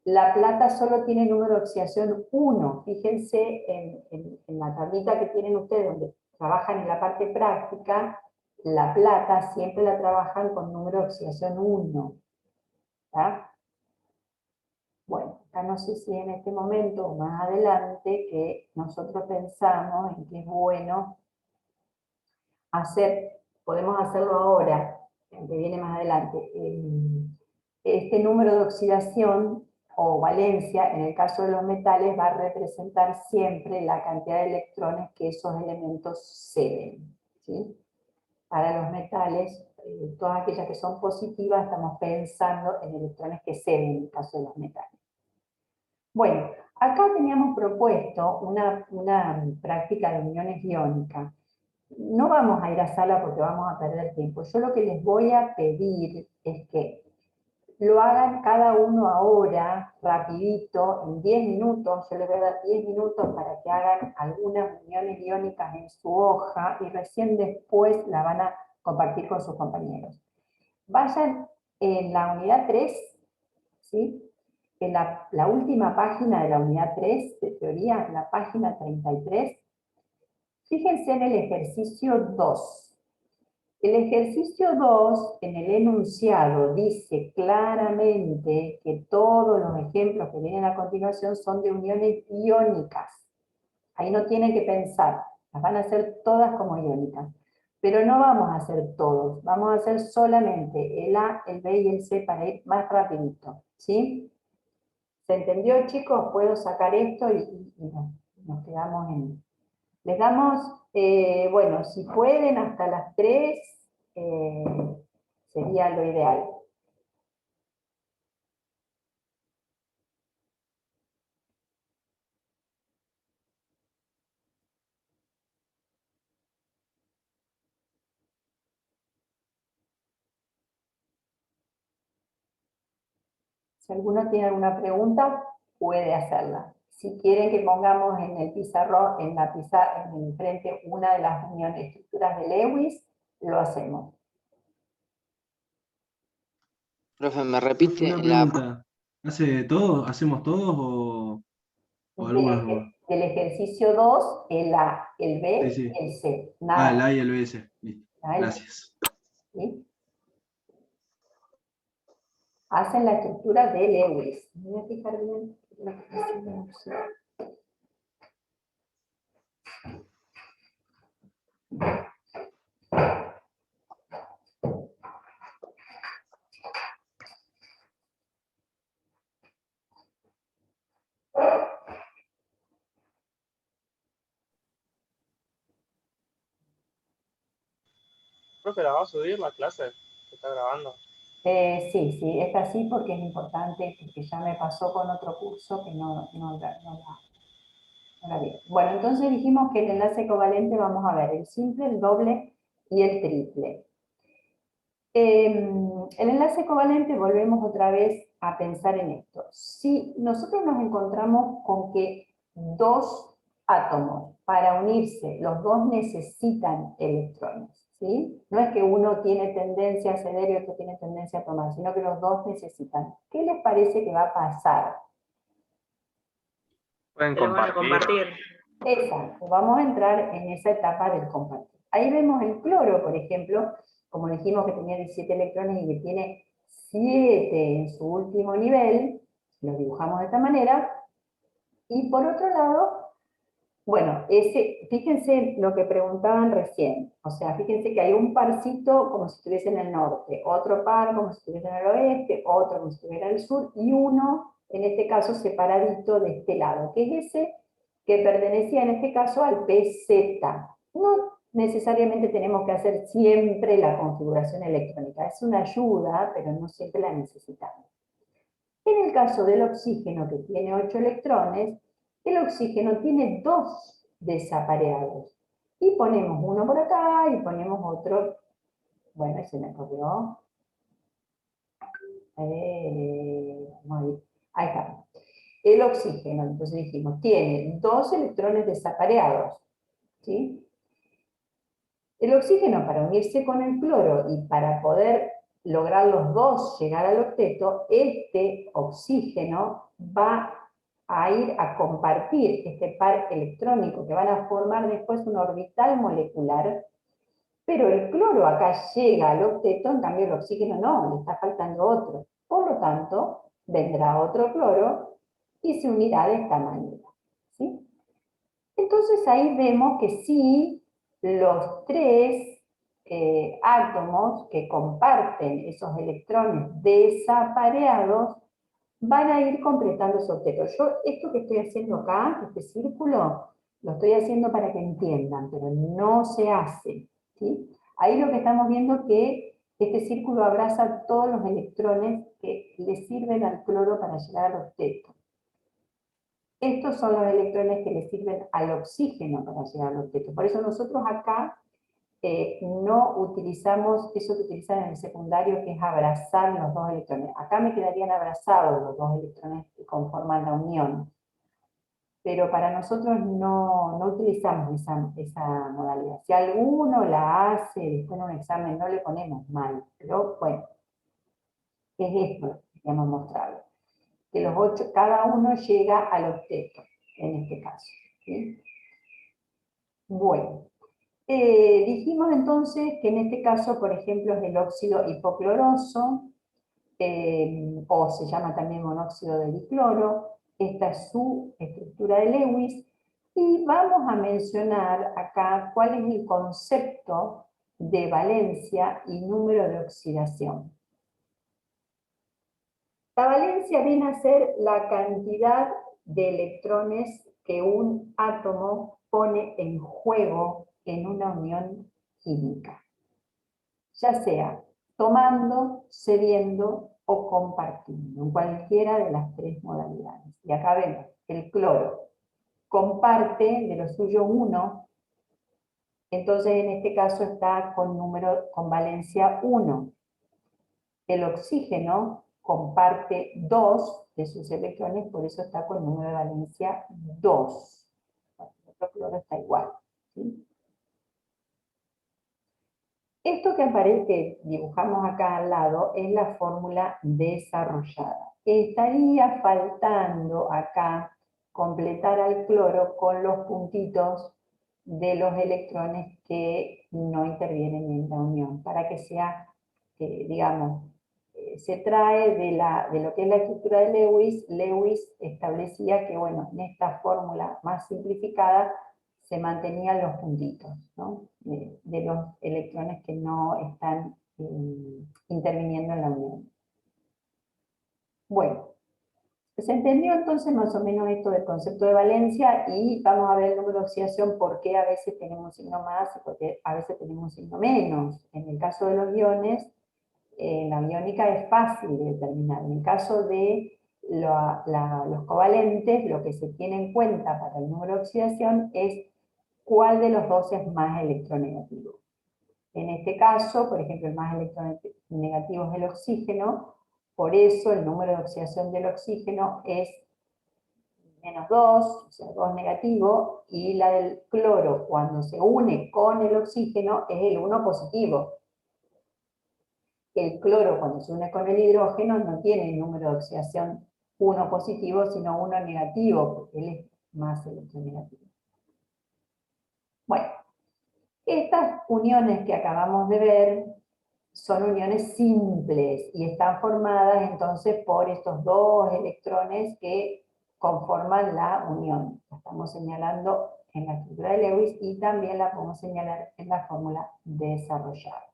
la plata solo tiene número de oxidación 1. Fíjense en la tablita que tienen ustedes, donde trabajan en la parte práctica, la plata siempre la trabajan con número de oxidación 1. ¿Tá? Bueno, acá no sé si en este momento o más adelante que nosotros pensamos en que es bueno podemos hacerlo ahora, que viene más adelante, este número de oxidación o valencia, en el caso de los metales, va a representar siempre la cantidad de electrones que esos elementos ceden, ¿sí? Para los metales, todas aquellas que son positivas, estamos pensando en electrones que ceden en el caso de los metales. Bueno, acá teníamos propuesto una práctica de uniones iónicas. No vamos a ir a sala porque vamos a perder tiempo. Yo lo que les voy a pedir es que lo hagan cada uno ahora, rapidito, en 10 minutos. Yo les voy a dar 10 minutos para que hagan algunas uniones iónicas en su hoja y recién después la van a compartir con sus compañeros. Vayan en la unidad 3, ¿sí? En la última página de la unidad 3 de teoría, en la página 33, fíjense en el ejercicio 2. El ejercicio 2, en el enunciado, dice claramente que todos los ejemplos que vienen a continuación son de uniones iónicas. Ahí no tienen que pensar, las van a hacer todas como iónicas. Pero no vamos a hacer todos, vamos a hacer solamente el A, el B y el C para ir más rapidito, ¿sí? ¿Se entendió, chicos? Puedo sacar esto y nos quedamos en. Les damos, bueno, si pueden hasta las 3, sería lo ideal. Si alguno tiene alguna pregunta, puede hacerla. Si quieren que pongamos en el pizarrón, en el frente, una de las uniones estructuras de Lewis, lo hacemos. Profe, ¿me repite Una la... pregunta. ¿Hace todos? ¿Hacemos todos o algunos nomás? Del ejercicio 2, el A, el B Sí, y sí. el C. Ah, Nada. el A y el BS. Listo. ¿Vale? Gracias. ¿Sí? Hacen la estructura de Lewis. Me voy a fijar bien lo que está haciendo. Profe, ¿la va a subir la clase? ¿Se está grabando? Sí, sí, esta sí porque es importante, porque ya me pasó con otro curso que no la vi. Bueno, entonces dijimos que el enlace covalente vamos a ver el simple, el doble y el triple. El enlace covalente, volvemos otra vez a pensar en esto. Si nosotros nos encontramos con que dos átomos, para unirse, los dos necesitan electrones, ¿sí? No es que uno tiene tendencia a ceder y otro tiene tendencia a tomar, sino que los dos necesitan. ¿Qué les parece que va a pasar? Pueden compartir. Exacto, vamos a entrar en esa etapa del compartir. Ahí vemos el cloro, por ejemplo, como dijimos que tenía 17 electrones y que tiene 7 en su último nivel, lo dibujamos de esta manera, y por otro lado, bueno, fíjense lo que preguntaban recién, o sea, fíjense que hay un parcito como si estuviese en el norte, otro par como si estuviese en el oeste, otro como si estuviera en el sur, y uno, en este caso, separadito de este lado, que es ese que pertenecía en este caso al PZ. No necesariamente tenemos que hacer siempre la configuración electrónica, es una ayuda, pero no siempre la necesitamos. En el caso del oxígeno, que tiene 8 electrones, el oxígeno tiene 2 desapareados. Y ponemos uno por acá y ponemos otro. Bueno, ese me corrió. Ahí está. El oxígeno, entonces dijimos, tiene 2 electrones desapareados. ¿Sí? El oxígeno, para unirse con el cloro y para poder lograr los dos llegar al octeto, este oxígeno va a ir a compartir este par electrónico que van a formar después un orbital molecular, pero el cloro acá llega al octeto, en cambio el oxígeno no, le está faltando otro. Por lo tanto, vendrá otro cloro y se unirá de esta manera. ¿Sí? Entonces ahí vemos que sí, los 3 átomos que comparten esos electrones desapareados van a ir completando su octeto. Yo esto que estoy haciendo acá, este círculo, lo estoy haciendo para que entiendan, pero no se hace. ¿Sí? Ahí lo que estamos viendo es que este círculo abraza todos los electrones que le sirven al cloro para llegar al octeto. Estos son los electrones que le sirven al oxígeno para llegar al octeto. Por eso nosotros acá no utilizamos eso que utilizan en el secundario, que es abrazar los dos electrones. Acá me quedarían abrazados los dos electrones que conforman la unión. Pero para nosotros no utilizamos esa modalidad. Si alguno la hace después de un examen, no le ponemos mal. Pero bueno, es esto que queríamos mostrarlo. Que los 8, cada uno llega al octeto, en este caso. ¿Sí? Bueno, dijimos entonces que en este caso, por ejemplo, es el óxido hipocloroso, o se llama también monóxido de dicloro. Esta es su estructura de Lewis, y vamos a mencionar acá cuál es el concepto de valencia y número de oxidación. La valencia viene a ser la cantidad de electrones que un átomo pone en juego en una unión química, ya sea tomando, cediendo o compartiendo, en cualquiera de las 3 modalidades. Y acá vemos, el cloro comparte de lo suyo 1, entonces en este caso está con valencia 1. El oxígeno comparte 2 de sus electrones, por eso está con número de valencia 2. Bueno, el otro cloro está igual, ¿sí? Esto que aparece, que dibujamos acá al lado, es la fórmula desarrollada. Estaría faltando acá completar al cloro con los puntitos de los electrones que no intervienen en la unión, para que sea, digamos, se trae de lo que es la estructura de Lewis. Lewis establecía que, bueno, en esta fórmula más simplificada se mantenían los puntitos, ¿no? de los electrones que no están interviniendo en la unión. Bueno, se entendió entonces más o menos esto del concepto de valencia, y vamos a ver el número de oxidación, por qué a veces tenemos un signo más y por qué a veces tenemos un signo menos. En el caso de los iones, la iónica es fácil de determinar. En el caso de los covalentes, lo que se tiene en cuenta para el número de oxidación es cuál de los dos es más electronegativo. En este caso, por ejemplo, el más electronegativo es el oxígeno, por eso el número de oxidación del oxígeno es -2, o sea, 2 negativo, y la del cloro, cuando se une con el oxígeno, es el 1 positivo. El cloro, cuando se une con el hidrógeno, no tiene el número de oxidación 1 positivo, sino 1 negativo, porque él es más electronegativo. Bueno, estas uniones que acabamos de ver son uniones simples y están formadas entonces por estos 2 electrones que conforman la unión. La estamos señalando en la estructura de Lewis y también la podemos señalar en la fórmula desarrollada.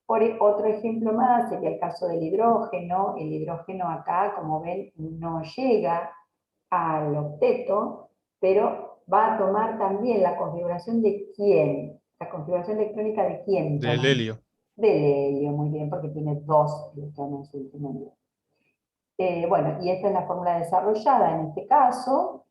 Otro ejemplo más sería el caso del hidrógeno. El hidrógeno acá, como ven, no llega al octeto, pero va a tomar también la configuración de ¿quién? La configuración electrónica de ¿quién? Del helio. Del helio, muy bien, porque tiene 2 electrones en su último nivel. Bueno, y esta es la fórmula desarrollada en este caso.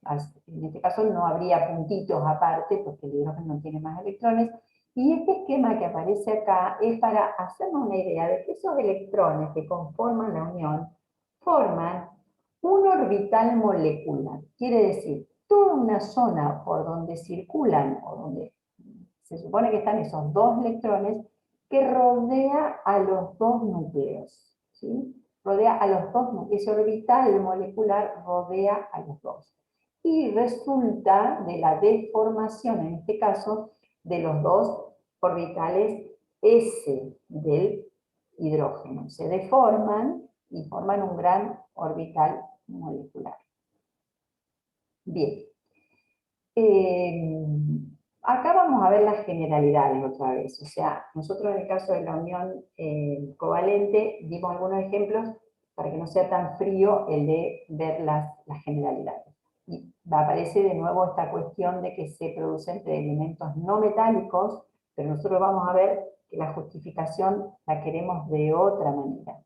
En este caso no habría puntitos aparte, porque el hidrógeno no tiene más electrones. Y este esquema que aparece acá es para hacernos una idea de que esos electrones que conforman la unión forman un orbital molecular. Quiere decir, toda una zona por donde circulan, o donde se supone que están esos 2 electrones, que rodea a los 2 núcleos, ¿sí? Rodea a los 2 núcleos, ese orbital molecular rodea a los 2. Y resulta de la deformación, en este caso, de los 2 orbitales S del hidrógeno. Se deforman y forman un gran orbital molecular. Bien. Acá vamos a ver las generalidades otra vez. O sea, nosotros en el caso de la unión covalente dimos algunos ejemplos para que no sea tan frío el de ver las generalidades. Y aparece de nuevo esta cuestión de que se produce entre elementos no metálicos, pero nosotros vamos a ver que la justificación la queremos de otra manera.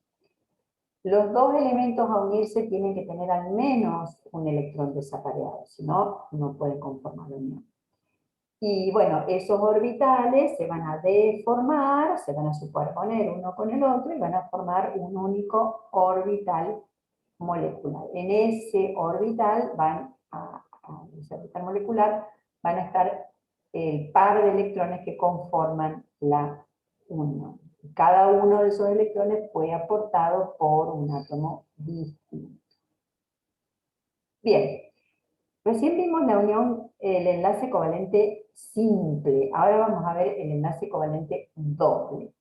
Los 2 elementos a unirse tienen que tener al menos un electrón desapareado, si no, no pueden conformar la unión. Y bueno, esos orbitales se van a deformar, se van a superponer uno con el otro y van a formar un único orbital molecular. En ese orbital ese orbital molecular van a estar el par de electrones que conforman la unión. Cada uno de esos electrones fue aportado por un átomo distinto. Bien, recién vimos la unión, el enlace covalente simple. Ahora vamos a ver el enlace covalente doble.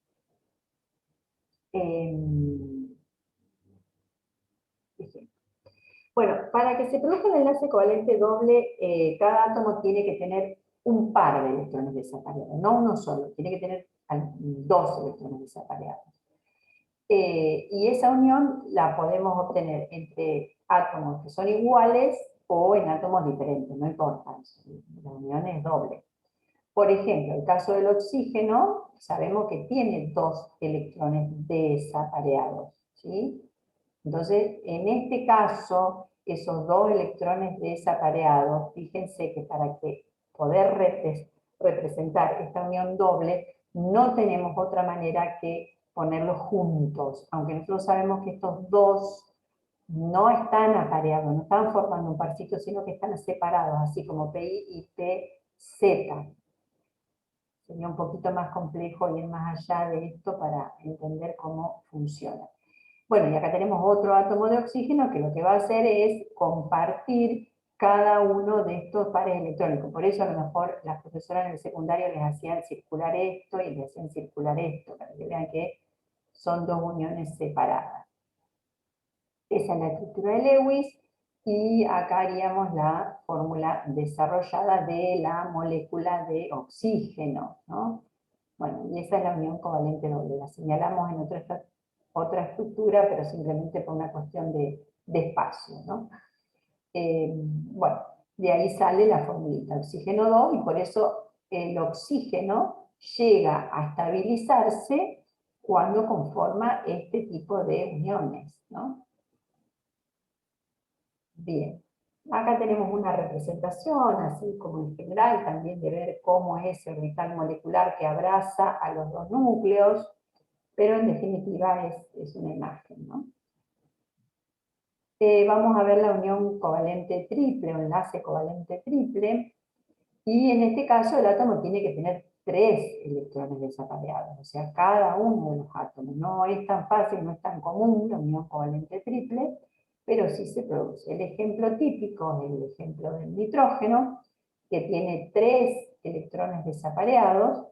Bueno, para que se produzca el enlace covalente doble, cada átomo tiene que tener un par de electrones desapareados, no uno solo, tiene que tener 2 electrones desapareados. Y esa unión la podemos obtener entre átomos que son iguales o en átomos diferentes, no importa, la unión es doble. Por ejemplo, el caso del oxígeno, sabemos que tiene 2 electrones desapareados, ¿sí? Entonces, en este caso, esos 2 electrones desapareados, fíjense que para que poder representar esta unión doble, no tenemos otra manera que ponerlos juntos, aunque nosotros sabemos que estos dos no están apareados, no están formando un parcito, sino que están separados, así como PI y PZ. Sería un poquito más complejo ir más allá de esto para entender cómo funciona. Bueno, y acá tenemos otro átomo de oxígeno que lo que va a hacer es compartir cada uno de estos pares electrónicos. Por eso a lo mejor las profesoras en el secundario les hacían circular esto y les hacían circular esto, para que vean que son dos uniones separadas. Esa es la estructura de Lewis, y acá haríamos la fórmula desarrollada de la molécula de oxígeno, ¿no? Bueno, y esa es la unión covalente doble. La señalamos en otra estructura, pero simplemente por una cuestión de espacio, ¿no? Bueno, de ahí sale la formulita, oxígeno 2, y por eso el oxígeno llega a estabilizarse cuando conforma este tipo de uniones, ¿no? Bien, acá tenemos una representación, así como en general, también de ver cómo es el orbital molecular que abraza a los dos núcleos, pero en definitiva es una imagen, ¿no? Vamos a ver la unión covalente triple, o enlace covalente triple, y en este caso el átomo tiene que tener 3 electrones desapareados, o sea, cada uno de los átomos. No es tan fácil, no es tan común la unión covalente triple, pero sí se produce. El ejemplo típico es el ejemplo del nitrógeno, que tiene 3 electrones desapareados,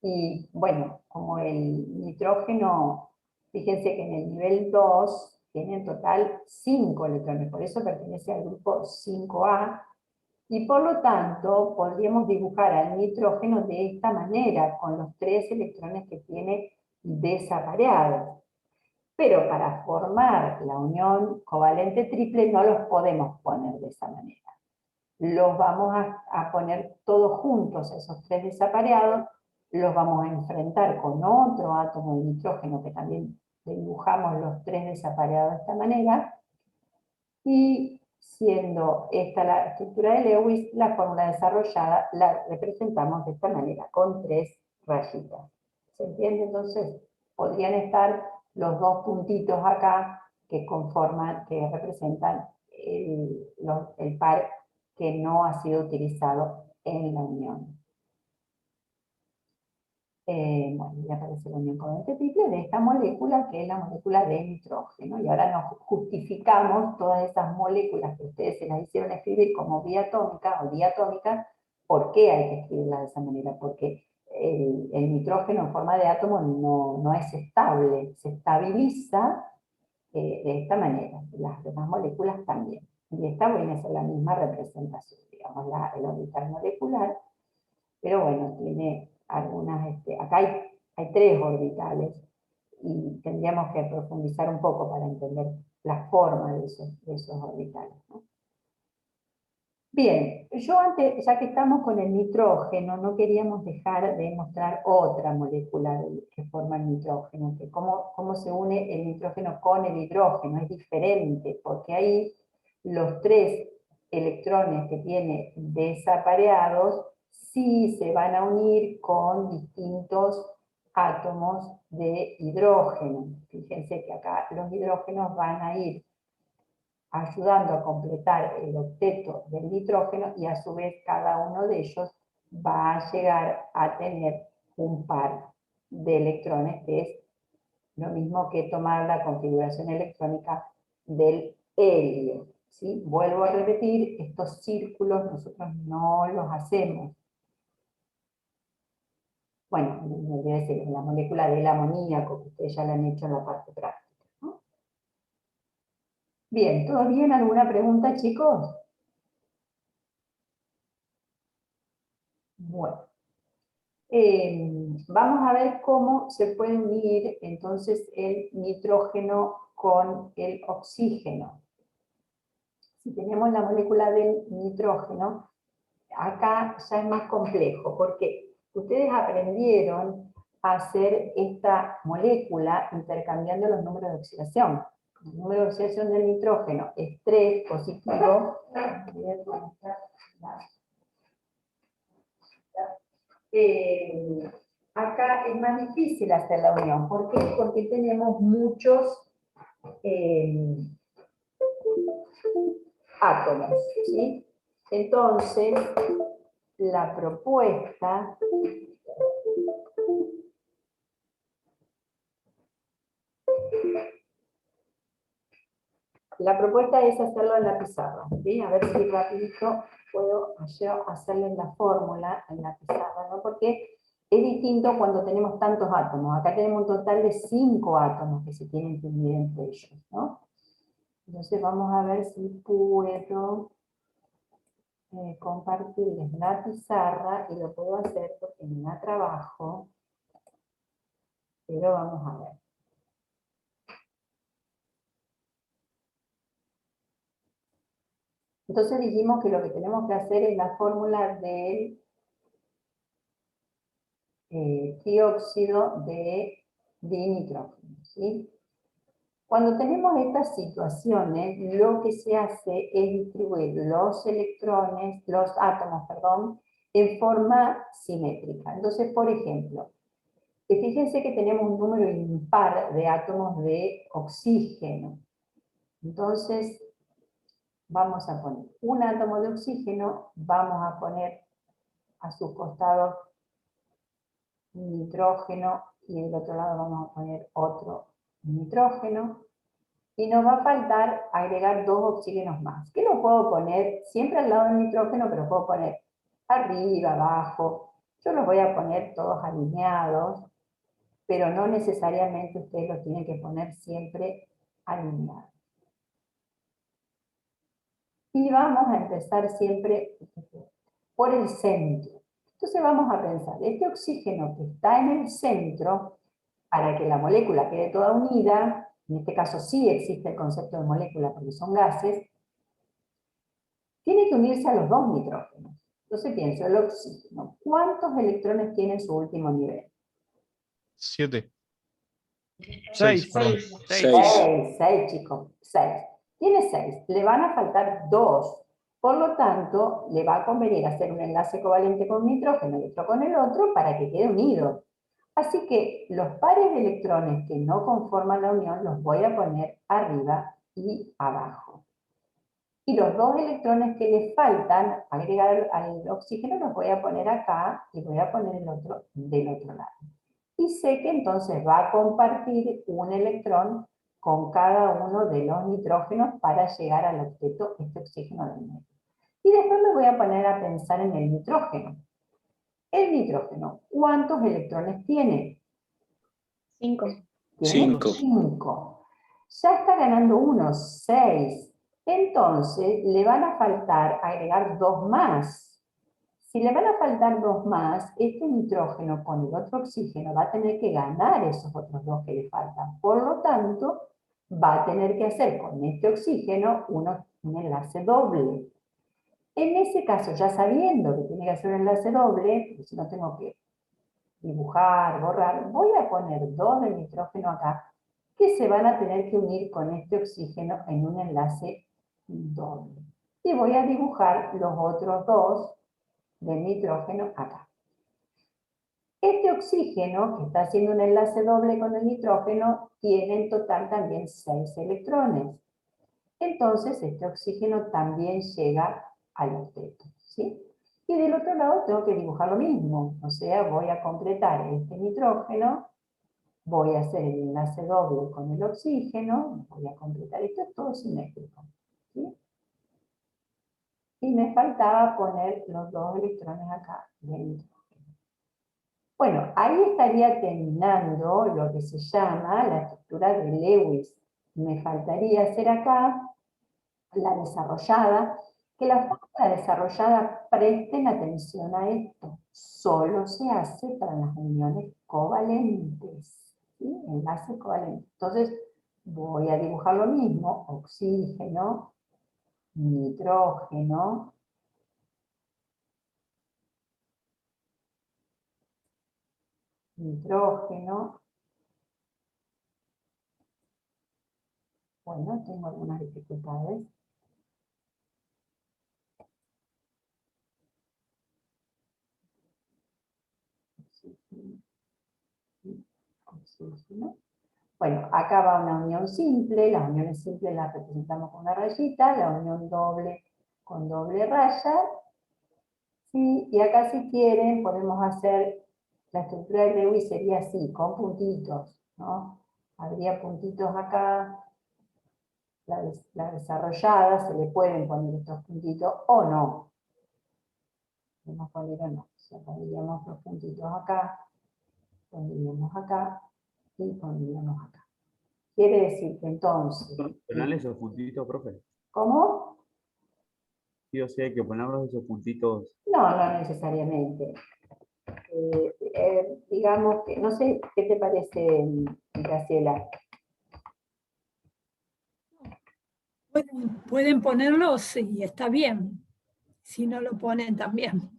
y bueno, como el nitrógeno, fíjense que en el nivel 2 tiene en total 5 electrones, por eso pertenece al grupo 5A, y por lo tanto podríamos dibujar al nitrógeno de esta manera, con los 3 electrones que tiene desapareados. Pero para formar la unión covalente triple no los podemos poner de esa manera. Los vamos a poner todos juntos, esos 3 desapareados, los vamos a enfrentar con otro átomo de nitrógeno que también dibujamos los 3 desapareados de esta manera, y siendo esta la estructura de Lewis, la fórmula desarrollada la representamos de esta manera, con 3 rayitas. ¿Se entiende? Entonces, podrían estar los 2 puntitos acá que conforman, que representan el par que no ha sido utilizado en la unión. Bueno, ya aparece la unión covalente triple de esta molécula, que es la molécula de nitrógeno, y ahora nos justificamos todas esas moléculas que ustedes se las hicieron escribir como biatómica o diatómica. ¿Por qué hay que escribirla de esa manera? Porque el nitrógeno en forma de átomo no es estable, se estabiliza de esta manera, las demás moléculas también. Y esta viene a ser la misma representación, digamos, el orbital molecular, pero bueno, tiene algunas, acá hay 3 orbitales, y tendríamos que profundizar un poco para entender la forma de esos orbitales, ¿no? Bien, yo antes, ya que estamos con el nitrógeno, no queríamos dejar de mostrar otra molécula que forma el nitrógeno, que cómo se une el nitrógeno con el hidrógeno, es diferente, porque ahí los 3 electrones que tiene desapareados sí se van a unir con distintos átomos de hidrógeno. Fíjense que acá los hidrógenos van a ir ayudando a completar el octeto del nitrógeno, y a su vez cada uno de ellos va a llegar a tener un par de electrones, que es lo mismo que tomar la configuración electrónica del helio, ¿sí? Vuelvo a repetir, estos círculos nosotros no los hacemos. Bueno, me olvidé decir, la molécula del amoníaco, que ustedes ya la han hecho en la parte práctica. Bien, ¿todo bien? ¿Alguna pregunta, chicos? Bueno, vamos a ver cómo se puede unir entonces el nitrógeno con el oxígeno. Si tenemos la molécula del nitrógeno, acá ya es más complejo, porque ustedes aprendieron a hacer esta molécula intercambiando los números de oxidación. El número de oxidación del nitrógeno es 3 positivo. acá es más difícil hacer la unión. ¿Por qué? Porque tenemos muchos átomos, ¿sí? Entonces, la propuesta es hacerlo en la pizarra, ¿sí? A ver si rapidito puedo yo hacerlo en la fórmula, en la pizarra, ¿no? Porque es distinto cuando tenemos tantos átomos. Acá tenemos un total de 5 átomos que se tienen que unir entre ellos, ¿no? Entonces vamos a ver si puedo compartirles la pizarra, y lo puedo hacer porque me da trabajo, pero vamos a ver. Entonces dijimos que lo que tenemos que hacer es la fórmula del dióxido de dinitrógeno, ¿sí? Cuando tenemos estas situaciones, lo que se hace es distribuir los electrones, los átomos, perdón, en forma simétrica. Entonces, por ejemplo, fíjense que tenemos un número impar de átomos de oxígeno. Entonces, vamos a poner un átomo de oxígeno, vamos a poner a sus costados nitrógeno, y del otro lado vamos a poner otro nitrógeno, y nos va a faltar agregar 2 oxígenos más, que lo puedo poner siempre al lado del nitrógeno, pero puedo poner arriba, abajo. Yo los voy a poner todos alineados, pero no necesariamente ustedes los tienen que poner siempre alineados. Y vamos a empezar siempre por el centro. Entonces vamos a pensar, este oxígeno que está en el centro, para que la molécula quede toda unida, en este caso sí existe el concepto de molécula porque son gases, tiene que unirse a los 2 nitrógenos. Entonces pienso, el oxígeno, ¿cuántos electrones tiene en su último nivel? 7. 6. 6. 6, chicos, 6. Tiene 6, le van a faltar 2. Por lo tanto, le va a convenir hacer un enlace covalente con nitrógeno y otro con el otro para que quede unido. Así que los pares de electrones que no conforman la unión los voy a poner arriba y abajo. Y los 2 electrones que le faltan agregar al oxígeno los voy a poner acá y voy a poner el otro del otro lado. Y sé que entonces va a compartir un electrón con cada uno de los nitrógenos para llegar al objeto, este oxígeno del medio. Y después me voy a poner a pensar en el nitrógeno. El nitrógeno, ¿cuántos electrones tiene? 5. Tiene 5. Ya está ganando 1, 6. Entonces le van a faltar agregar 2 más. Si le van a faltar 2 más, este nitrógeno con el otro oxígeno va a tener que ganar esos otros 2 que le faltan. Por lo tanto, va a tener que hacer con este oxígeno un enlace doble. En ese caso, ya sabiendo que tiene que hacer un enlace doble, porque si no tengo que dibujar, borrar, voy a poner 2 del nitrógeno acá, que se van a tener que unir con este oxígeno en un enlace doble. Y voy a dibujar los otros 2 del nitrógeno acá. Este oxígeno, que está haciendo un enlace doble con el nitrógeno, tiene en total también 6 electrones. Entonces, este oxígeno también llega al octeto, ¿sí? Y del otro lado tengo que dibujar lo mismo, o sea, voy a completar este nitrógeno, voy a hacer el enlace doble con el oxígeno, voy a completar, esto es todo simétrico, ¿sí? Y me faltaba poner los 2 electrones acá del nitrógeno. Bueno, ahí estaría terminando lo que se llama la estructura de Lewis. Me faltaría hacer acá la desarrollada, que la fórmula desarrollada, presten atención a esto, solo se hace para las uniones covalentes, ¿sí? Enlaces covalentes. Entonces, voy a dibujar lo mismo, oxígeno, nitrógeno, nitrógeno. Bueno, tengo algunas dificultades. sí, ¿no? Bueno, acá va una unión simple, las uniones simples las representamos con una rayita, la unión doble con doble raya, ¿sí? Y acá si quieren podemos hacer, la estructura de Lewis sería así, con puntitos, ¿no? Habría puntitos acá, la desarrollada, se le pueden poner estos puntitos o no. Podemos poner o no, o sea, pondríamos los puntitos acá, pondríamos acá y pondríamos acá. Quiere decir que entonces... ¿Ponerle esos puntitos, profe? ¿Cómo? Sí o sí hay que ponerlos esos puntitos. No, no necesariamente. Digamos que, no sé, ¿qué te parece, Graciela? Pueden ponerlos y está bien. Si no lo ponen también.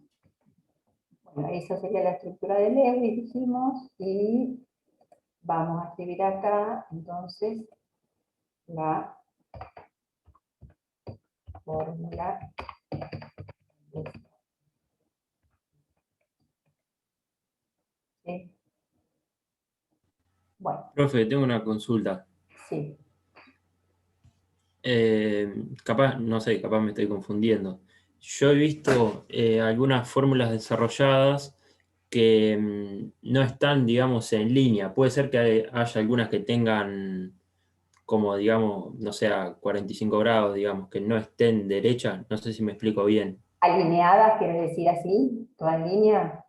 Bueno, esa sería la estructura de Lewis, dijimos, y vamos a escribir acá, entonces, la fórmula. ¿Sí? Bueno, Profe, tengo una consulta. sí. Capaz, no sé, capaz me estoy confundiendo. Yo he visto algunas fórmulas desarrolladas que no están, digamos, en línea. Puede ser que haya algunas que tengan como, digamos, no sé, a 45 grados, digamos, que no estén derechas. No sé si me explico bien. Alineadas, quiere decir así, toda en línea.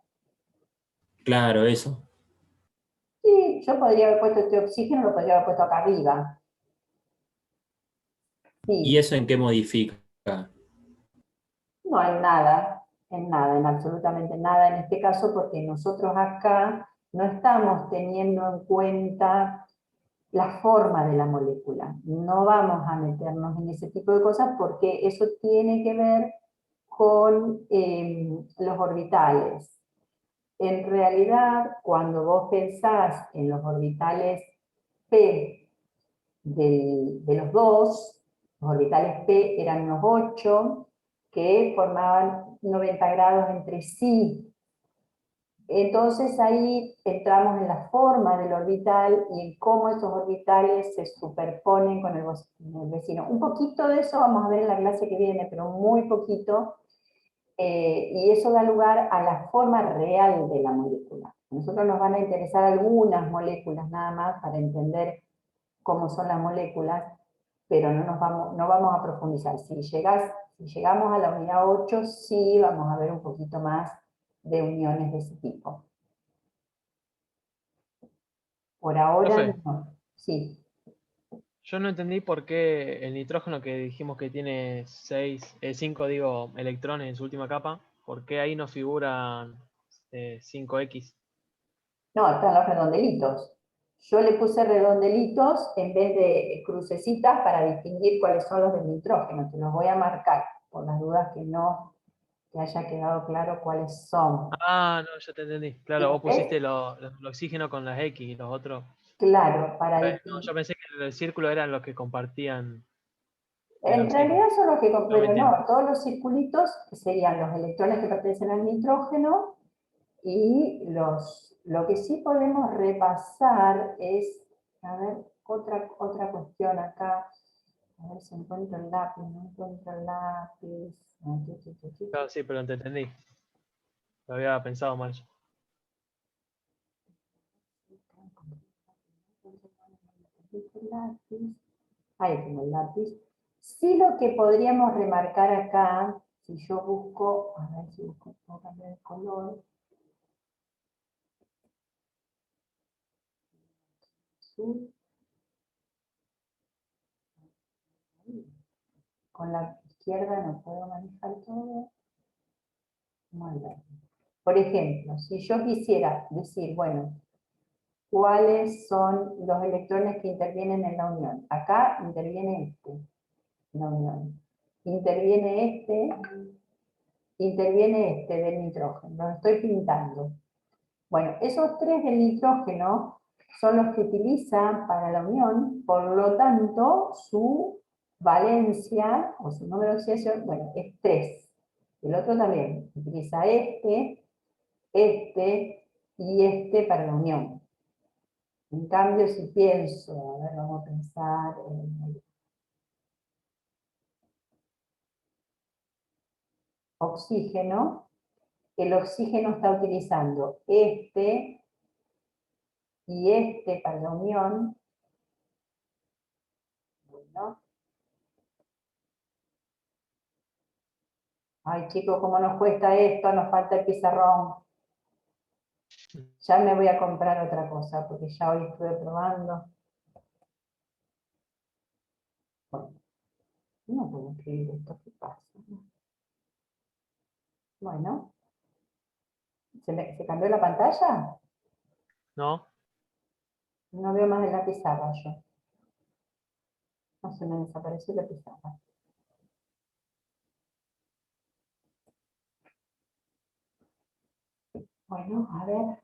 Claro, eso. Sí, yo podría haber puesto este oxígeno, lo podría haber puesto acá arriba. ¿Y Sí, eso en qué modifica? no en absolutamente nada en este caso, porque nosotros acá no estamos teniendo en cuenta la forma de la molécula. No vamos a meternos en ese tipo de cosas porque eso tiene que ver con los orbitales. En realidad, cuando vos pensás en los orbitales P de los dos, los orbitales P eran unos 8 que formaban 90 grados entre sí. Entonces ahí entramos en la forma del orbital y en cómo esos orbitales se superponen con el vecino. Un poquito de eso vamos a ver en la clase que viene, pero muy poquito, y eso da lugar a la forma real de la molécula. A nosotros nos van a interesar algunas moléculas nada más para entender cómo son las moléculas, pero no vamos a profundizar. Si llegamos a la unidad 8, sí vamos a ver un poquito más de uniones de ese tipo. Por ahora Profe, no. Sí. yo no entendí por qué el nitrógeno que dijimos que tiene 5 digo, electrones en su última capa, ¿por qué ahí no figuran 5X? No, están los redondelitos. Yo le puse redondelitos en vez de crucecitas para distinguir cuáles son los del nitrógeno. Te los voy a marcar por las dudas que no te haya quedado claro cuáles son. Ah, no, ya te entendí. Claro, vos ¿Ves? pusiste el oxígeno con las X y los otros. Claro, para No, yo distinguir. pensé que el círculo eran los que compartían el En realidad oxígeno. son los que, No me pero entiendo. no, todos los circulitos serían los electrones que pertenecen al nitrógeno y lo que sí podemos repasar es, a ver, otra cuestión acá. A ver si encuentro el lápiz, no encuentro el lápiz. Claro, sí, pero te entendí. Lo había pensado mal yo. Ahí tengo el lápiz. Sí, lo que podríamos remarcar acá, si yo busco, a ver si busco, puedo cambiar el color. Azul. Con la izquierda no puedo manejar todo. Muy bien. Por ejemplo, si yo quisiera decir, bueno, ¿cuáles son los electrones que intervienen en la unión? Acá interviene este, en la unión. Interviene este del nitrógeno. Lo estoy pintando. Bueno, esos tres del nitrógeno son los que utilizan para la unión, por lo tanto, su valencia, o su número de oxidación, bueno, es 3. El otro también utiliza este y este para la unión. En cambio, si pienso, a ver, vamos a pensar en oxígeno, el oxígeno está utilizando este y este para la unión. Bueno. Ay, chicos, cómo nos cuesta esto, nos falta el pizarrón. Ya me voy a comprar otra cosa, porque ya hoy estuve probando. Bueno, no puedo escribir esto, ¿qué pasa? Bueno, ¿se cambió la pantalla? ¿No? No veo más en la pizarra yo. No se me desapareció la pizarra. Bueno, a ver.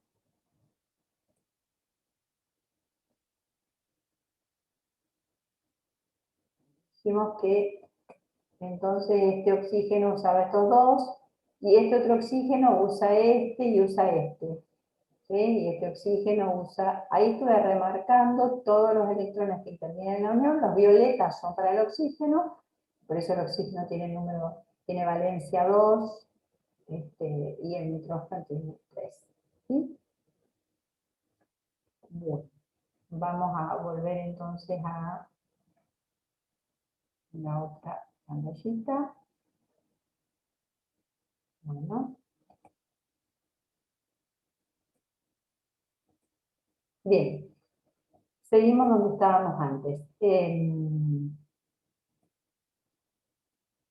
Dijimos que entonces este oxígeno usaba estos dos y este otro oxígeno usa este y usa este. ¿Sí? Y este oxígeno usa, ahí estuve remarcando todos los electrones que intervienen en la unión, los violetas son para el oxígeno, por eso el oxígeno tiene valencia 2, y el nitrógeno tiene 3. ¿Sí? Bien, vamos a volver entonces a la otra pantallita. Bueno. Bien, seguimos donde estábamos antes.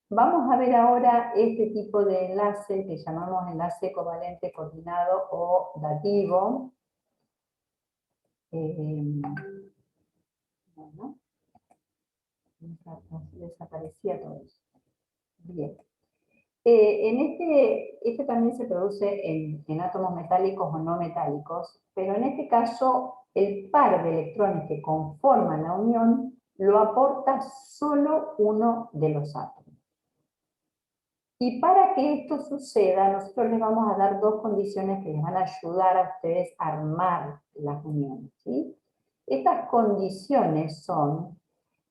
Vamos a ver ahora este tipo de enlace que llamamos enlace covalente coordinado o dativo. Bueno, desaparecía todo eso. Bien. Este también se produce en átomos metálicos o no metálicos, pero en este caso el par de electrones que conforman la unión lo aporta solo uno de los átomos. Y para que esto suceda, nosotros les vamos a dar dos condiciones que les van a ayudar a ustedes a armar las uniones, ¿sí? Estas condiciones son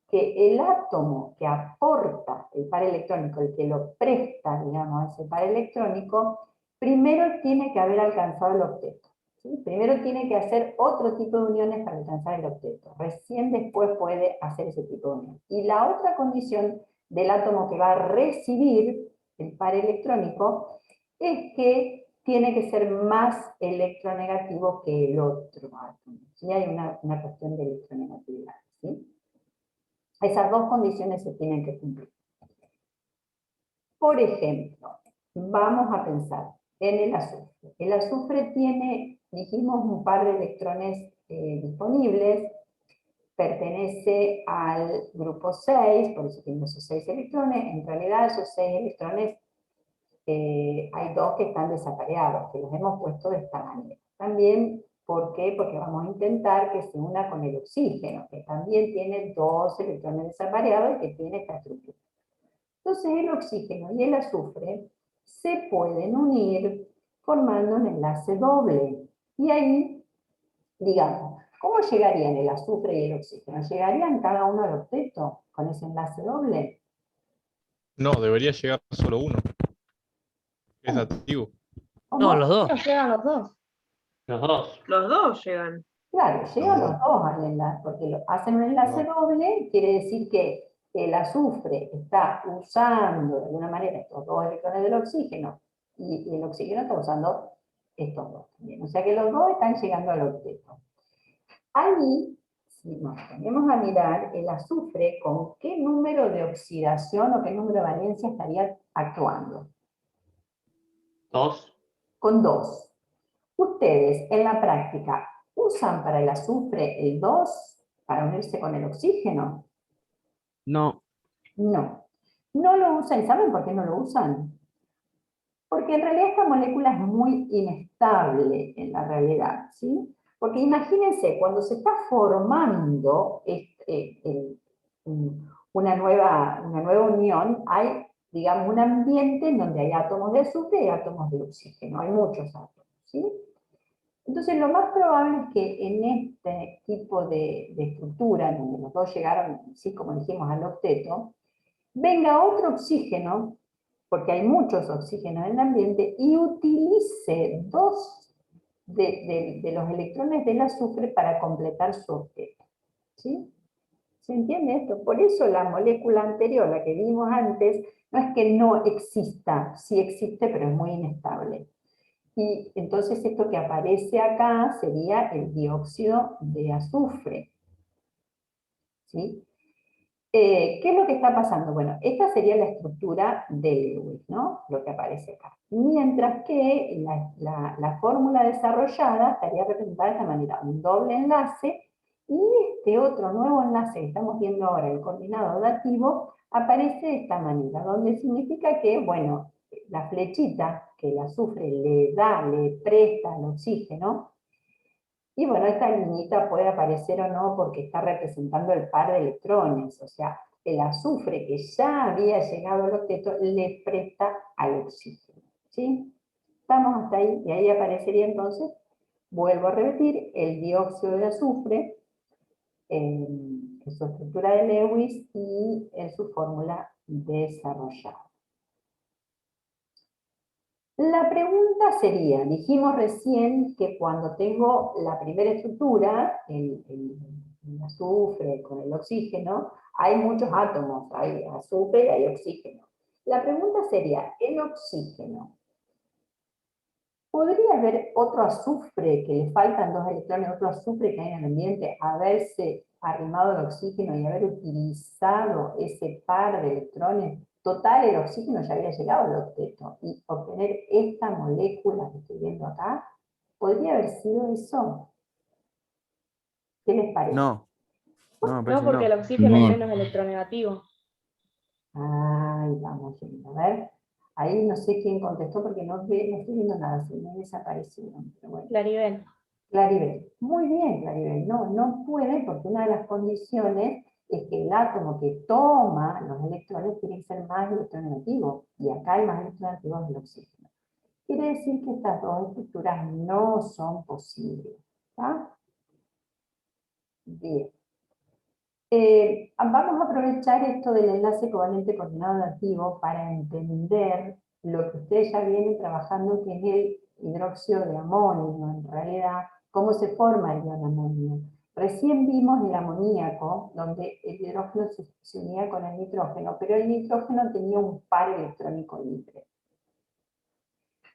que el átomo que aporta el par electrónico, el que lo presta, digamos, a ese par electrónico, primero tiene que haber alcanzado el octeto. ¿Sí? Primero tiene que hacer otro tipo de uniones para alcanzar el octeto. Recién después puede hacer ese tipo de unión. Y la otra condición del átomo que va a recibir el par electrónico es que tiene que ser más electronegativo que el otro átomo. ¿Sí? Hay una cuestión de electronegatividad. ¿Sí? Esas dos condiciones se tienen que cumplir. Por ejemplo, vamos a pensar en el azufre. El azufre tiene, dijimos, un par de electrones disponibles, pertenece al grupo 6, por eso tiene esos 6 electrones. En realidad esos 6 electrones, hay dos que están desapareados, que los hemos puesto de esta manera. También, ¿por qué? Porque vamos a intentar que se una con el oxígeno, que también tiene 2 electrones desapareados y que tiene esta estructura. Entonces el oxígeno y el azufre se pueden unir formando un enlace doble. Y ahí, digamos, ¿cómo llegarían el azufre y el oxígeno? ¿Llegarían cada uno al octeto con ese enlace doble? No, debería llegar solo uno. Es dativo. No, los dos. No, llegan los dos. Los dos. Los dos llegan. Claro, llegan los dos al enlace, porque hacen un enlace doble, quiere decir que el azufre está usando de alguna manera estos dos electrones del oxígeno y el oxígeno está usando estos dos también. O sea que los dos están llegando al octeto. Ahí, si nos ponemos a mirar el azufre, ¿con qué número de oxidación o qué número de valencia estaría actuando? 2. Con 2. Ustedes en la práctica usan para el azufre el 2 para unirse con el oxígeno. No. No. No lo usan. ¿Y saben por qué no lo usan? Porque en realidad esta molécula es muy inestable en la realidad, ¿sí? Porque imagínense, cuando se está formando una nueva unión, hay, digamos, un ambiente en donde hay átomos de azufre y átomos de oxígeno. Hay muchos átomos, ¿sí? Entonces, lo más probable es que en este tipo de estructura, donde los dos llegaron, sí, como dijimos, al octeto, venga otro oxígeno, porque hay muchos oxígenos en el ambiente, y utilice dos de los electrones del azufre para completar su octeto. ¿Sí? ¿Se entiende esto? Por eso la molécula anterior, la que vimos antes, no es que no exista, sí existe, pero es muy inestable. Y entonces esto que aparece acá sería el dióxido de azufre. ¿Sí? ¿Qué es lo que está pasando? Bueno, esta sería la estructura de Lewis, ¿no? Lo que aparece acá. Mientras que la fórmula desarrollada estaría representada de esta manera, un doble enlace, y este otro nuevo enlace que estamos viendo ahora, el coordinado dativo, aparece de esta manera, donde significa que, bueno, la flechita que el azufre le da, le presta al oxígeno, y bueno, esta liñita puede aparecer o no porque está representando el par de electrones, o sea, el azufre que ya había llegado al octeto le presta al oxígeno. ¿Sí? Estamos hasta ahí, y ahí aparecería entonces, vuelvo a repetir, el dióxido de azufre en su estructura de Lewis y en su fórmula desarrollada. La pregunta sería, dijimos recién que cuando tengo la primera estructura, el azufre con el oxígeno, hay muchos átomos, hay azufre y hay oxígeno. La pregunta sería, ¿el oxígeno podría haber otro azufre que le faltan dos electrones, otro azufre que hay en el ambiente, haberse arrimado al oxígeno y haber utilizado ese par de electrones? Total, el oxígeno ya había llegado al octeto, y obtener esta molécula que estoy viendo acá, ¿podría haber sido eso? ¿Qué les parece? No, no, me No, parece que porque el no. oxígeno No. es menos electronegativo. Ay, vamos viendo, a ver. Ahí no sé quién contestó porque no estoy viendo nada, se me desaparecieron. Pero bueno. Claribel. Claribel. Muy bien, Claribel. No, no puede porque una de las condiciones es que el átomo que toma los electrones tiene que ser más electronegativo. Y acá hay más electronegativos del oxígeno. Quiere decir que estas dos estructuras no son posibles. ¿Está? Bien. Vamos a aprovechar esto del enlace covalente coordinado activo para entender lo que ustedes ya vienen trabajando, que es el hidróxido de amonio, en realidad, cómo se forma el ion amonio. Recién vimos el amoníaco, donde el hidrógeno se unía con el nitrógeno, pero el nitrógeno tenía un par electrónico libre.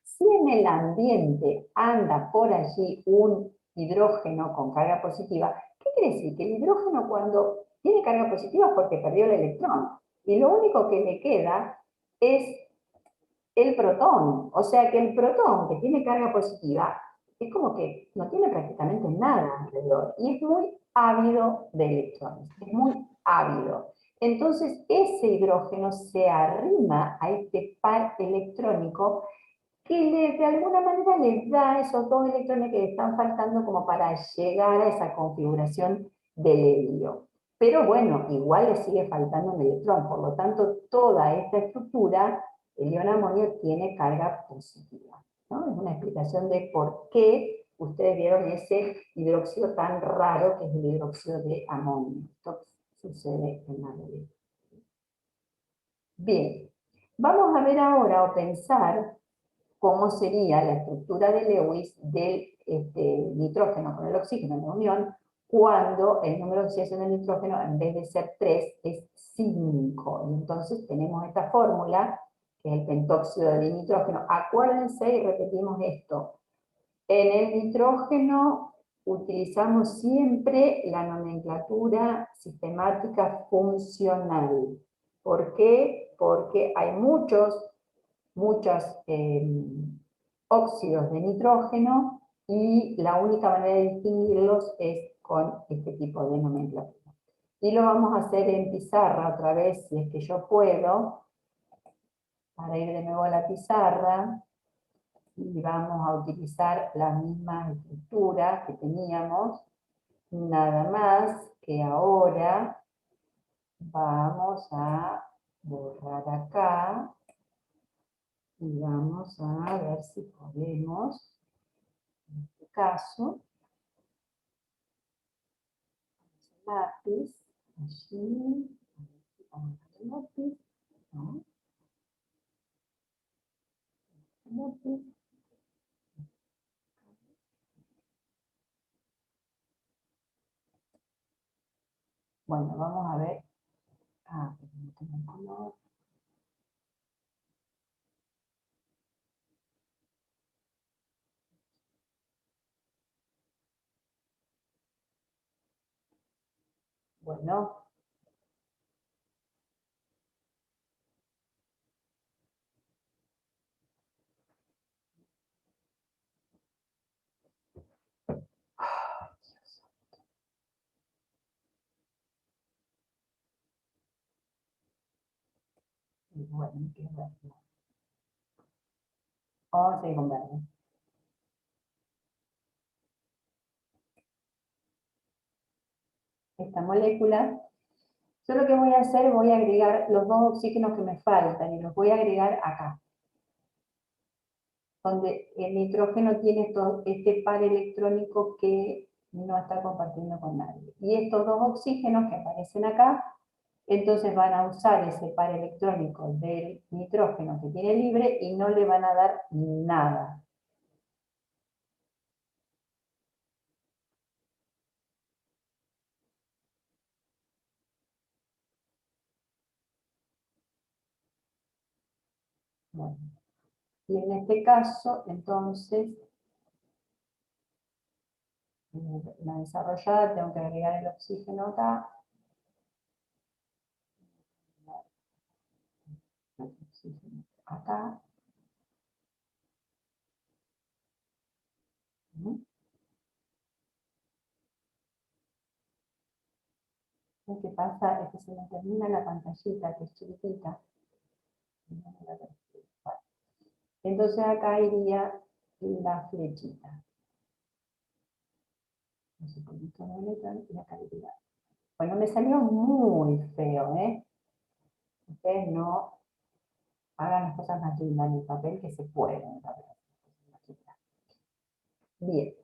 Si en el ambiente anda por allí un hidrógeno con carga positiva, ¿qué quiere decir? Que el hidrógeno cuando tiene carga positiva es porque perdió el electrón. Y lo único que le queda es el protón. O sea que el protón que tiene carga positiva es como que no tiene prácticamente nada alrededor. Y es muy ávido de electrones. Es muy ávido. Entonces ese hidrógeno se arrima a este par electrónico que de alguna manera les da esos dos electrones que le están faltando como para llegar a esa configuración del helio. Pero bueno, igual le sigue faltando un electrón, por lo tanto toda esta estructura, el ion amonio, tiene carga positiva, ¿no? Es una explicación de por qué ustedes vieron ese hidróxido tan raro que es el hidróxido de amonio. Esto sucede en la realidad. Bien, vamos a ver ahora o pensar cómo sería la estructura de Lewis del nitrógeno con el oxígeno en la unión cuando el número de oxidación del nitrógeno en vez de ser 3 es 5. Y entonces tenemos esta fórmula, que es el pentóxido de nitrógeno. Acuérdense y repetimos esto. En el nitrógeno utilizamos siempre la nomenclatura sistemática funcional. ¿Por qué? Porque hay muchos óxidos de nitrógeno y la única manera de distinguirlos es con este tipo de nomenclatura. Y lo vamos a hacer en pizarra otra vez, si es que yo puedo, para ir de nuevo a la pizarra, y vamos a utilizar las mismas estructuras que teníamos, nada más que ahora vamos a borrar acá, y vamos a ver si podemos En este caso, lápiz, allí, vamos a poner lápiz, ¿no? Lápiz. Bueno, vamos a ver. Ah, pero no tengo el color. Bueno. Y bueno, qué bueno. Vamos a seguir con verde. Esta molécula, yo lo que voy a hacer, voy a agregar los dos oxígenos que me faltan y los voy a agregar acá, donde el nitrógeno tiene este par electrónico que no está compartiendo con nadie. Y estos dos oxígenos que aparecen acá, entonces van a usar ese par electrónico del nitrógeno que tiene libre y no le van a dar nada. Bueno. Y en este caso, entonces, la desarrollada, tengo que agregar el oxígeno acá. El oxígeno acá. Lo que pasa es que se me termina la pantallita, que es chiquitita. Entonces acá iría la flechita. Y acá iría. Bueno, me salió muy feo, ¿eh? Ustedes no hagan las cosas más lindas en el papel, que se pueden. Bien.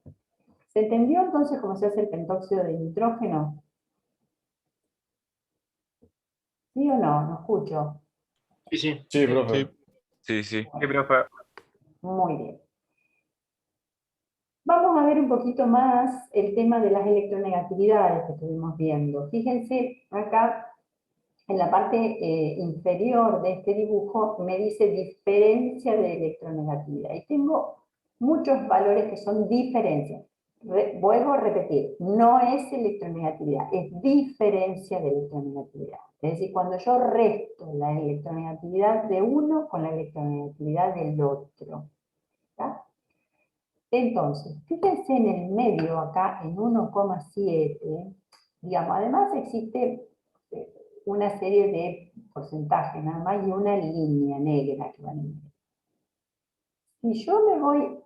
¿Se entendió entonces cómo se hace el pentóxido de nitrógeno? ¿Sí o no? No escucho. Sí, sí. Sí, profe. Sí, sí. Sí, profe. Muy bien. Vamos a ver un poquito más el tema de las electronegatividades que estuvimos viendo. Fíjense acá en la parte inferior de este dibujo me dice diferencia de electronegatividad. Y tengo muchos valores que son diferencias. Vuelvo a repetir, no es electronegatividad, es diferencia de electronegatividad. Es decir, cuando yo resto la electronegatividad de uno con la electronegatividad del otro. ¿Está? Entonces, fíjense en el medio acá, en 1,7, digamos, además existe una serie de porcentajes nada más y una línea negra que van en medio. Si yo me voy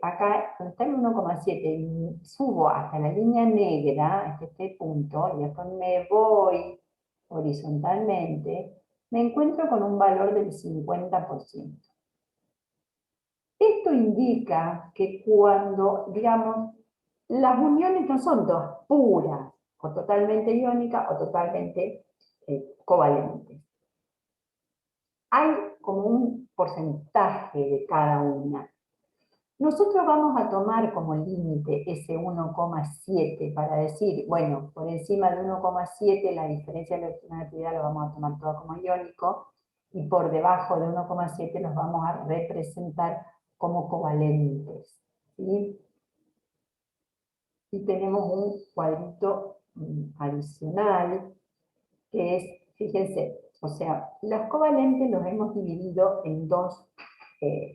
acá, donde está el 1,7, y subo hasta la línea negra, hasta este punto, y después me voy horizontalmente, me encuentro con un valor del 50%. Esto indica que cuando, digamos, las uniones no son dos puras, o totalmente iónicas o totalmente covalentes. Hay como un porcentaje de cada una. Nosotros vamos a tomar como límite ese 1,7 para decir, bueno, por encima de 1,7 la diferencia de electronegatividad lo vamos a tomar todo como iónico, y por debajo de 1,7 los vamos a representar como covalentes. ¿Sí? Y tenemos un cuadrito adicional que es, fíjense, o sea, los covalentes los hemos dividido en dos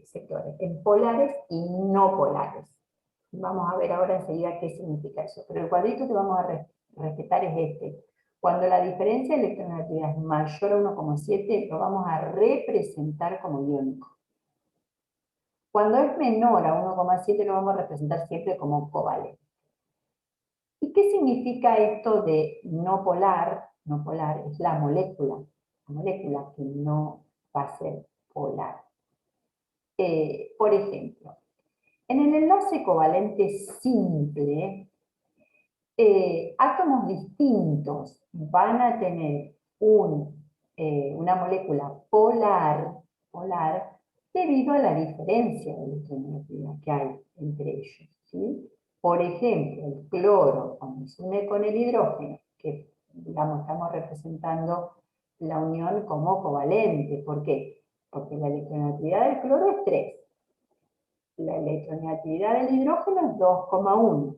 sectores, en polares y no polares. Vamos a ver ahora enseguida qué significa eso. Pero el cuadrito que vamos a respetar es este. Cuando la diferencia de electronegatividad es mayor a 1,7, lo vamos a representar como iónico. Cuando es menor a 1,7 lo vamos a representar siempre como covalente. ¿Y qué significa esto de no polar? No polar es la molécula que no va a ser polar. Por ejemplo, En el enlace covalente simple, átomos distintos van a tener una molécula polar debido a la diferencia de electronegatividad que hay entre ellos, ¿sí? Por ejemplo, el cloro, cuando se une con el hidrógeno, que digamos, estamos representando la unión como covalente. ¿Por qué? Porque la electronegatividad del cloro es 3. La electronegatividad del hidrógeno es 2,1.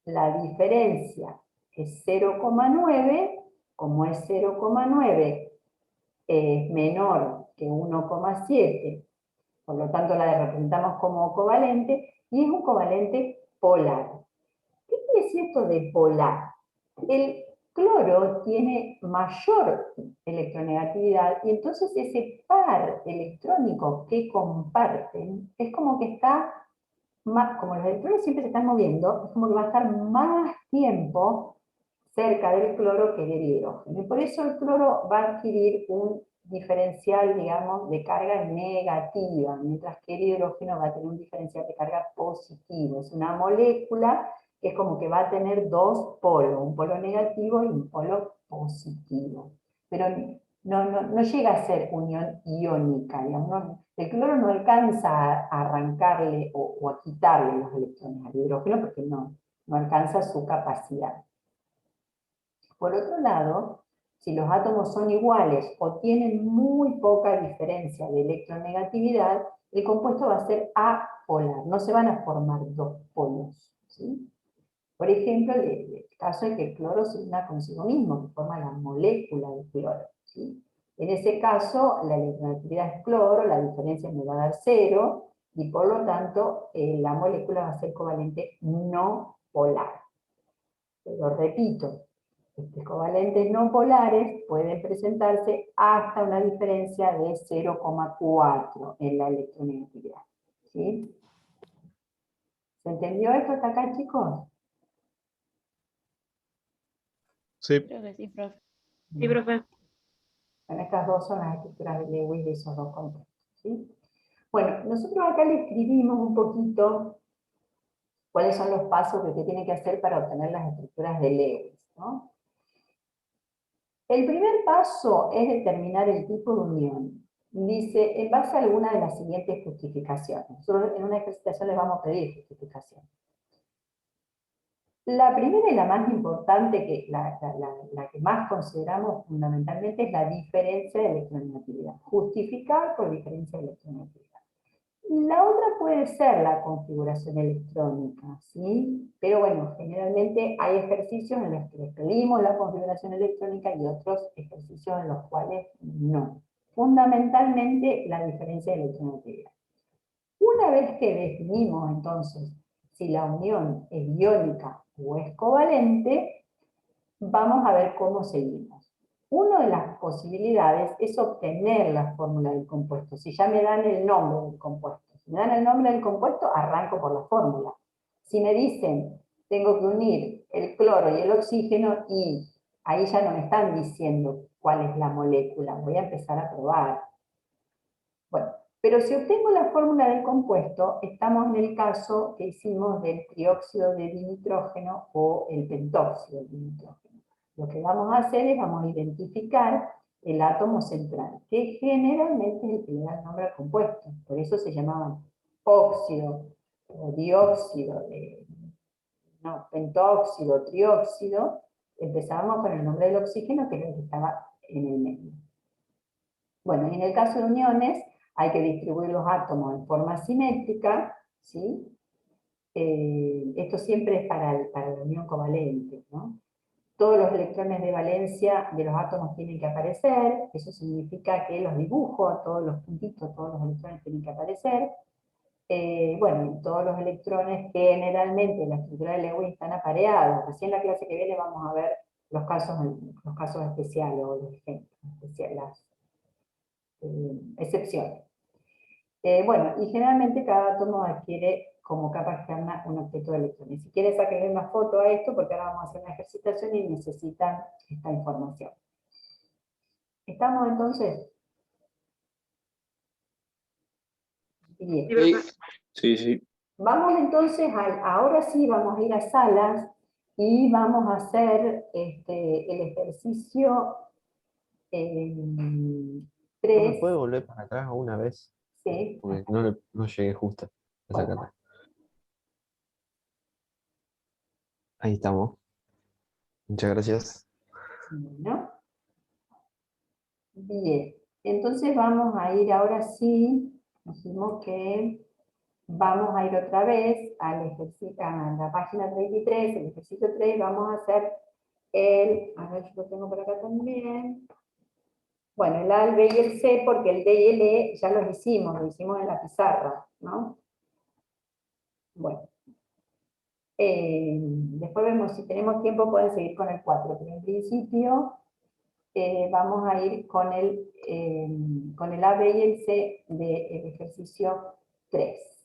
La diferencia es 0,9. Como es 0,9 es menor que 1,7, por lo tanto la representamos como covalente, y es un covalente polar. ¿Qué quiere decir esto de polar? El cloro tiene mayor electronegatividad y entonces ese par electrónico que comparten es como que está más, como los electrones siempre se están moviendo, es como que va a estar más tiempo cerca del cloro que del hidrógeno. Y por eso el cloro va a adquirir un diferencial, digamos, de carga negativa, mientras que el hidrógeno va a tener un diferencial de carga positivo. Es una molécula que es como que va a tener dos polos, un polo negativo y un polo positivo. Pero no llega a ser unión iónica, digamos, el cloro no alcanza a arrancarle o a quitarle los electrones al hidrógeno porque no alcanza su capacidad. Por otro lado, si los átomos son iguales o tienen muy poca diferencia de electronegatividad, el compuesto va a ser apolar, no se van a formar dos polos, ¿sí? Por ejemplo, el caso de que el cloro se una consigo mismo, que forma la molécula de cloro, ¿sí? En ese caso, la electronegatividad es cloro, la diferencia me va a dar 0, y por lo tanto, la molécula va a ser covalente no polar. Pero repito, covalentes no polares pueden presentarse hasta una diferencia de 0,4 en la electronegatividad, ¿sí? ¿Se entendió esto hasta acá, chicos? Sí. Creo que sí, profe. Sí, profe. Bueno, estas dos son las estructuras de Lewis de esos dos compuestos, ¿sí? Bueno, nosotros acá le escribimos un poquito cuáles son los pasos que usted tiene que hacer para obtener las estructuras de Lewis, ¿no? El primer paso es determinar el tipo de unión. Dice, en base a alguna de las siguientes justificaciones. Nosotros en una ejercitación les vamos a pedir justificación. La primera y la más importante, la que más consideramos fundamentalmente, es la diferencia de electronegatividad. Justificar por diferencia de electronegatividad. La otra puede ser la configuración electrónica, ¿sí? Pero bueno, generalmente hay ejercicios en los que les pedimos la configuración electrónica y otros ejercicios en los cuales no. Fundamentalmente la diferencia de electronegatividad. Una vez que definimos entonces si la unión es iónica o es covalente, vamos a ver cómo seguimos. Una de las posibilidades es obtener la fórmula del compuesto. Si ya me dan el nombre del compuesto. Si me dan el nombre del compuesto, arranco por la fórmula. Si me dicen, tengo que unir el cloro y el oxígeno, y ahí ya no me están diciendo cuál es la molécula. Voy a empezar a probar. Bueno, pero si obtengo la fórmula del compuesto, estamos en el caso que hicimos del trióxido de dinitrógeno o el pentóxido de dinitrógeno. Lo que vamos a hacer es, vamos a identificar el átomo central, que generalmente es el que le da el nombre al compuesto. Por eso se llamaban óxido o dióxido, pentóxido, trióxido. Empezábamos con el nombre del oxígeno, que era el que estaba en el medio. Bueno, y en el caso de uniones, hay que distribuir los átomos en forma simétrica, ¿sí? Esto siempre es para la unión covalente, ¿no? Todos los electrones de valencia de los átomos tienen que aparecer, eso significa que los dibujo, todos los puntitos, todos los electrones tienen que aparecer. Bueno, y todos los electrones generalmente en la estructura de Lewis están apareados. Así en la clase que viene vamos a ver los casos especiales o los ejemplos especiales, las excepciones. Bueno, y generalmente cada átomo adquiere como capa externa un objeto de electrones. Si quieren sacarle una foto a esto, porque ahora vamos a hacer una ejercitación y necesitan esta información. ¿Estamos entonces? Bien. Sí, profe. Sí, sí. Vamos entonces, ahora sí vamos a ir a salas y vamos a hacer el ejercicio ¿No 3. me puede volver para atrás una vez? Sí. Porque no llegué justo a sacarla. Ahí estamos. Muchas gracias. Bueno. Bien, entonces vamos a ir ahora sí, dijimos que vamos a ir otra vez al ejercicio, a la página 33, el ejercicio 3, vamos a hacer a ver, yo lo tengo por acá también. Bueno, el A, el B y el C, porque el D y el E ya los hicimos, lo hicimos en la pizarra, ¿no? Bueno. Después vemos si tenemos tiempo, pueden seguir con el 4, pero en principio vamos a ir con el A, B y el C del ejercicio 3.